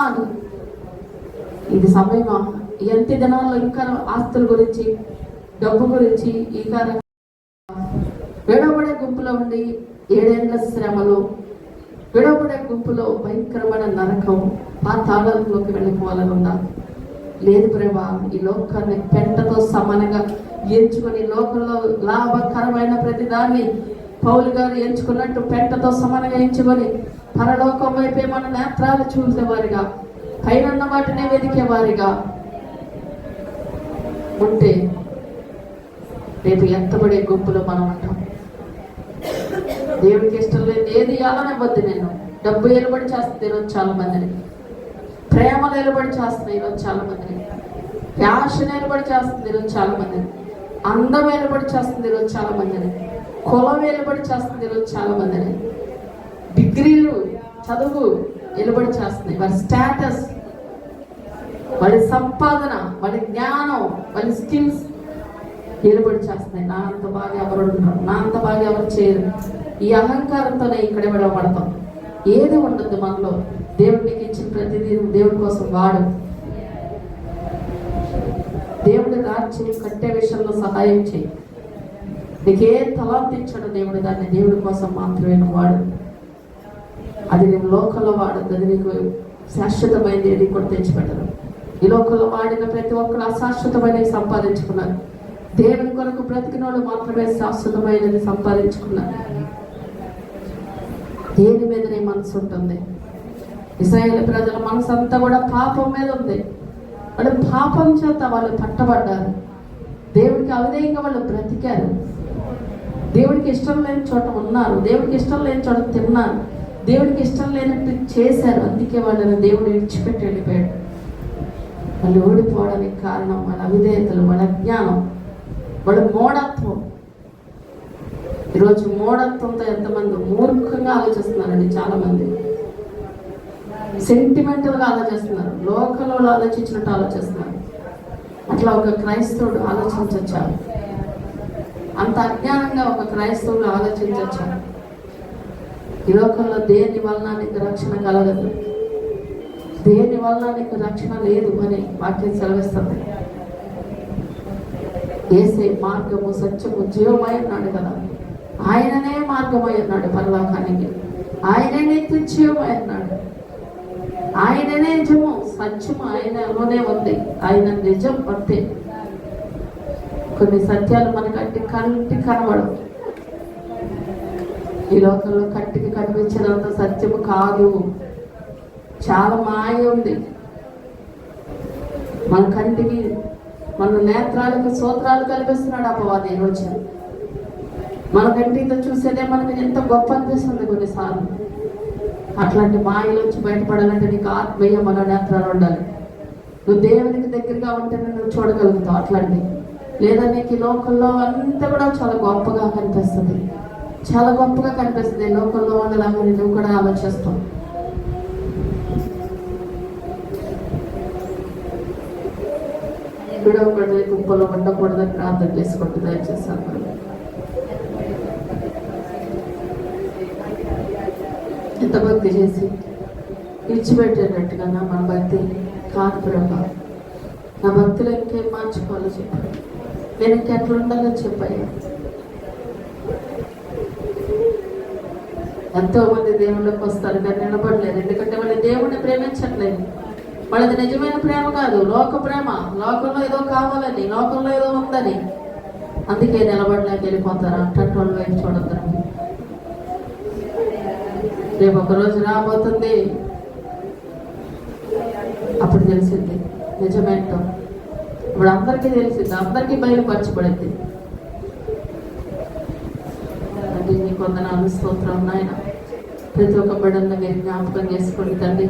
ఇది సమయమా? ఎంత దినాల్లో ఇంకా ఆస్తుల గురించి, డబ్బు గురించి ఈ కారణం విడబడే గుంపులో ఉండి 7 ఏళ్ల శ్రమలు, విడవబడే గుంపులో భయంకరమైన నరకం పాతాళంలోకి వెళ్ళిపోవాలని ఉందా? లేదు ప్రభా, ఈ లోకాన్ని పెంటతో సమానంగా ఎంచుకొని లోకంలో లాభకరమైన ప్రతిదాన్ని పౌలు గారు ఎంచుకున్నట్టు పెంటతో సమానంగా ఎంచుకొని పరలోకం వైపే మన నేత్రాలు చూసేవారిగా, పైన ఉన్న వాటినే వెతికేవారిగా ఉంటే రేపు ఎత్తబడే గుంపులో మనం ఉంటాం. దేవుడికి ఇష్టం లేదు ఏది ఇవ్వాలనివ్వద్దు. నేను డబ్బు ఏలుబడి చేస్తుంది ఈరోజు చాలా మందిని, ప్రేమలు ఏలుబడి చేస్తుంది ఈరోజు చాలా మందిని, ప్యాషన్ ఏలుబడి చేస్తుంది ఈరోజు చాలా మందిని, అందం ఏలుబడి చేస్తుంది ఈరోజు చాలా మందిని, కులం ఏలుబడి చేస్తుంది ఈరోజు చాలా మందిని, డిగ్రీలు చదువు ఏలుబడి చేస్తుంది, వారి స్టేటస్, వారి సంపాదన, వారి జ్ఞానం, వారి స్కిల్స్ ఏలుబడి చేస్తున్నాయి. నా అంత బాగా ఎవరు ఉంటారు, నా అంత బాగా ఎవరు చేయరు. ఈ అహంకారంతోనే ఇక్కడే విడవబడతాం. ఏది ఉండదు మనలో. దేవుడికి ఇచ్చిన ప్రతిదీ దేవుడి కోసం వాడు. దేవుడి రాజ్యం కట్టే విషయంలో సహాయం చేయి. నీకే తలాంతి ఇచ్చాడు దేవుడు, దాన్ని దేవుడి కోసం మాత్రమే నువ్వు వాడు. అది నేను లోకంలో వాడద్దు, అది నీకు శాశ్వతమైనది ఏది కూడా తెచ్చిపెట్టదు. ఈ లోకంలో వాడిన ప్రతి ఒక్కరు అశాశ్వతమైనది సంపాదించుకున్నారు. దేవుని కొరకు బ్రతికిన వాళ్ళు మాత్రమే శాశ్వతమైనది సంపాదించుకున్నారు. దేని మీద నీ మనసు ఉంటుంది? ఇశ్రాయేలు ప్రజల మనసు అంతా కూడా పాపం మీద ఉంది. వాళ్ళు పాపం చేత వాళ్ళు పట్టబడ్డారు. దేవుడికి అవిధేయంగా వాళ్ళు బ్రతికారు. దేవుడికి ఇష్టం లేని చోట ఉన్నారు, దేవుడికి ఇష్టం లేని చోట తిన్నారు, దేవుడికి ఇష్టం లేనట్టు చేశారు. అందుకే వాళ్ళని దేవుడు విడిచిపెట్టి వెళ్ళిపోయాడు. వాళ్ళు ఓడిపోవడానికి కారణం వాళ్ళ అవిధేయతలు, వాళ్ళ అజ్ఞానం, వాళ్ళ మూఢత్వం. ఈరోజు మూఢత్వంతో ఎంతమంది మూర్ఖంగా ఆలోచిస్తున్నారండి. చాలా మంది సెంటిమెంటల్గా ఆలోచిస్తున్నారు, లోకంలో ఆలోచించినట్టు ఆలోచిస్తున్నారు. అట్లా ఒక క్రైస్తవుడు ఆలోచించచ్చా? అంత అజ్ఞానంగా ఒక క్రైస్తవుడు ఆలోచించచ్చా? ఈ లోకంలో దేని వలన నీకు రక్షణ కలగదు, దేని వలన నీకు రక్షణ లేదు అని వాక్యం సెలవిస్తుంది. యేసే మార్గము సత్యము జీవమై ఉన్నాడు కదా, ఆయననే మార్గమై ఉన్నాడు పరలోకానికి, ఆయనే నిత్య జీవమై ఉన్నాడు, ఆయననే నిజము, సత్యము ఆయనలోనే ఉంది, ఆయన నిజం అంతే. కొన్ని సత్యాలు మనకంటే కంటికి కనబడవు. ఈ లోకంలో కంటికి కనిపించినంత సత్యము కాదు, చాలా మాయ ఉంది. మన కంటికి, మన నేత్రాలకు సూత్రాలు కల్పిస్తున్నాడు అపవాది. ఈ రోజు మన కంటితో చూసేదే మనకి ఎంత గొప్ప అనిపిస్తుంది కొన్నిసార్లు. అట్లాంటి మాయలోంచి బయటపడాలంటే నీకు ఆత్మీయ మన నేత్రాలు ఉండాలి. నువ్వు దేవునికి దగ్గరగా ఉంటేనే నువ్వు చూడగలుగుతావు అట్లాంటి. లేదా నీకు ఈ లోకంలో అంతా కూడా చాలా గొప్పగా కనిపిస్తుంది, చాలా గొప్పగా కనిపిస్తుంది. లోకంలో ఉండలాగా నువ్వు కూడా ఆలోచిస్తావు. విడవబడే గుంపులో ఉండకూడదని ప్రార్థన చేసుకుంటూ దయచేసాను. ఎంత భక్తి చేసి విడిచిపెట్టేటట్టుగా మన భక్తి కాదు ప్రభా. నా భక్తిలో ఇంకేం మార్చుకోవాలో చెప్పాను, నేను ఇంకెట్లా ఉండాలో చెప్పాను. ఎంతో మంది దేవుళ్ళకి వస్తారు కానీ నిలబడలేదు, ఎందుకంటే వాళ్ళు దేవుడిని ప్రేమించట్లేదు. వాళ్ళది నిజమైన ప్రేమ కాదు, లోక ప్రేమ. లోకంలో ఏదో కావాలని, లోకంలో ఏదో ఉందని, అందుకే నిలబడలేక వెళ్ళిపోతారు. అట్టంటి వాళ్ళ వైపు చూడద్దు. రేపు ఒక రోజు రాబోతుంది, అప్పుడు తెలిసింది నిజమేంటో. ఇప్పుడు అందరికీ తెలిసింది, అందరికీ బయలుపరచబడింది. అంటే నీ కొందనాలు స్తోత్రం నాయన. ప్రతి ఒక్క బిడ్డను మీరు జ్ఞాపకం చేసుకోండి తండ్రి.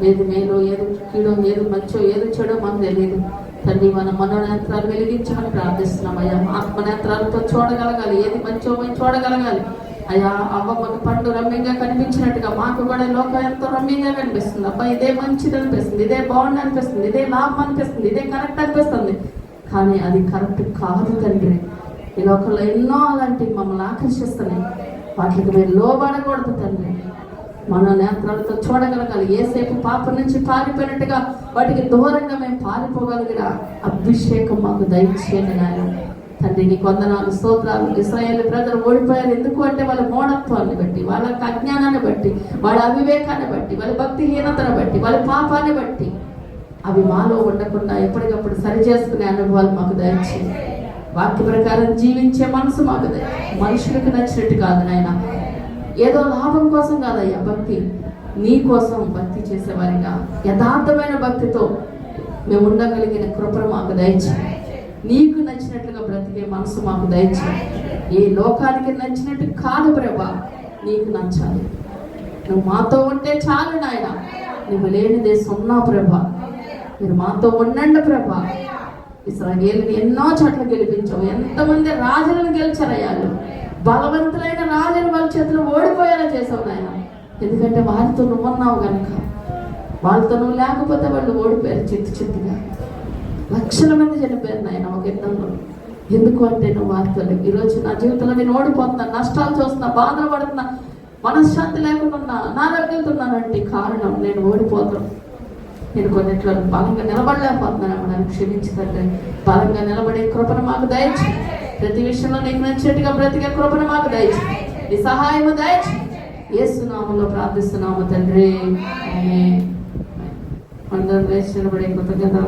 ఏది మేలో, ఏది కీడో, ఏది మంచో, ఏది చెడో మనకు తెలియదు తండ్రి. మన మనోనేత్రాలు వెలిగించమని ప్రార్థిస్తున్నాం అయ్యా. ఆత్మనేత్రాలతో చూడగలగాలి, ఏది మంచో మేము చూడగలగాలి అయ్యా. అవ్వమ్మకి పండు రమ్యంగా కనిపించినట్టుగా మాకు కూడా లోకం ఎంతో రమ్యంగా కనిపిస్తుంది. అబ్బా ఇదే మంచిది అనిపిస్తుంది, ఇదే బాగుంది అనిపిస్తుంది, ఇదే లాభం అనిపిస్తుంది, ఇదే కరెక్ట్ అనిపిస్తుంది. కానీ అది కరెక్ట్ కాదు తండ్రి. ఈ లోకంలో ఎన్నో అలాంటివి మమ్మల్ని ఆకర్షిస్తున్నాయి, వాటికి మేము లోబడకూడదు తండ్రి. మన నేత్రాలతో చూడగలగాలి. ఏసేపు పాపం నుంచి పారిపోయినట్టుగా వాటికి దూరంగా మేము పారిపోగలిగిన అభిషేకం మాకు దయచేయండి నాయన. తండ్రి నీ వందనాలు, స్తోత్రాలు. ఇశ్రాయేల్ ప్రజలు ఓడిపోయారు ఎందుకు అంటే వాళ్ళ మౌనత్వాన్ని బట్టి, వాళ్ళ అజ్ఞానాన్ని బట్టి, వాళ్ళ అవివేకాన్ని బట్టి, వాళ్ళ భక్తిహీనతను బట్టి, వాళ్ళ పాపాన్ని బట్టి. అవి మాలో ఉండకుండా ఎప్పటికప్పుడు సరి చేసుకునే అనుభవాలు మాకు దయచేయండి. వాక్య ప్రకారం జీవించే మనసు మాకు దయచేయండి. మనుషులకు నచ్చినట్టు కాదు నాయన, ఏదో లాభం కోసం కాదయ్యా భక్తి, నీ కోసం భక్తి చేసేవారిగా యథార్థమైన భక్తితో మేము ఉండగలిగిన కృపను మాకు దయచేయండి. నీకు నచ్చినట్లుగా బ్రతికే మనసు మాకు దయచేయండి. ఏ లోకానికి నచ్చినట్టు కాదు ప్రభా, నీకు నచ్చాలి. నువ్వు మాతో ఉంటే చాలు నాయన. నువ్వు లేనిదే సున్నా ప్రభా, మీరు మాతో ఉండండి ప్రభా. ఇశ్రాయేలుని ఎన్నో చోట్ల గెలిపించావు, ఎంతమంది రాజులను గెలిచారయ్యాలు. బలవంతులైన రాజులు వాళ్ళ చేతులు ఓడిపోయేలా చేసావు నాయన. ఎందుకంటే వారితో నువ్వు ఉన్నావు కనుక. వాళ్ళతో నువ్వు లేకపోతే వాళ్ళు ఓడిపోయారు చిత్తుగా. లక్షల మంది చనిపోయారు నాయన ఒక యుద్ధంలో. ఎందుకు అంటే నువ్వు వారితో. ఈరోజు నా జీవితంలో నేను ఓడిపోతున్నా, నష్టాలు చూస్తున్నా, బాధలు పడుతున్నా, మనశ్శాంతి లేకుండా నారకెళ్తున్నానంటే కారణం నేను ఓడిపోతాను. నేను కొన్నిట్లో బలంగా నిలబడలేకపోతున్నాను. నన్ను క్షమించదండి. బలంగా నిలబడే కృపను మాకు దయచేయి. ప్రతి విషయంలో నీకు నచ్చినట్టుగా బ్రతికే కృపను మాకు దయచేయి. నీ సహాయము దయచేయి. యేసు నామములో ప్రార్థిస్తున్నాము తండ్రి. ఆమేన్. అందరూ వేసి నిలబడే కృతజ్ఞత.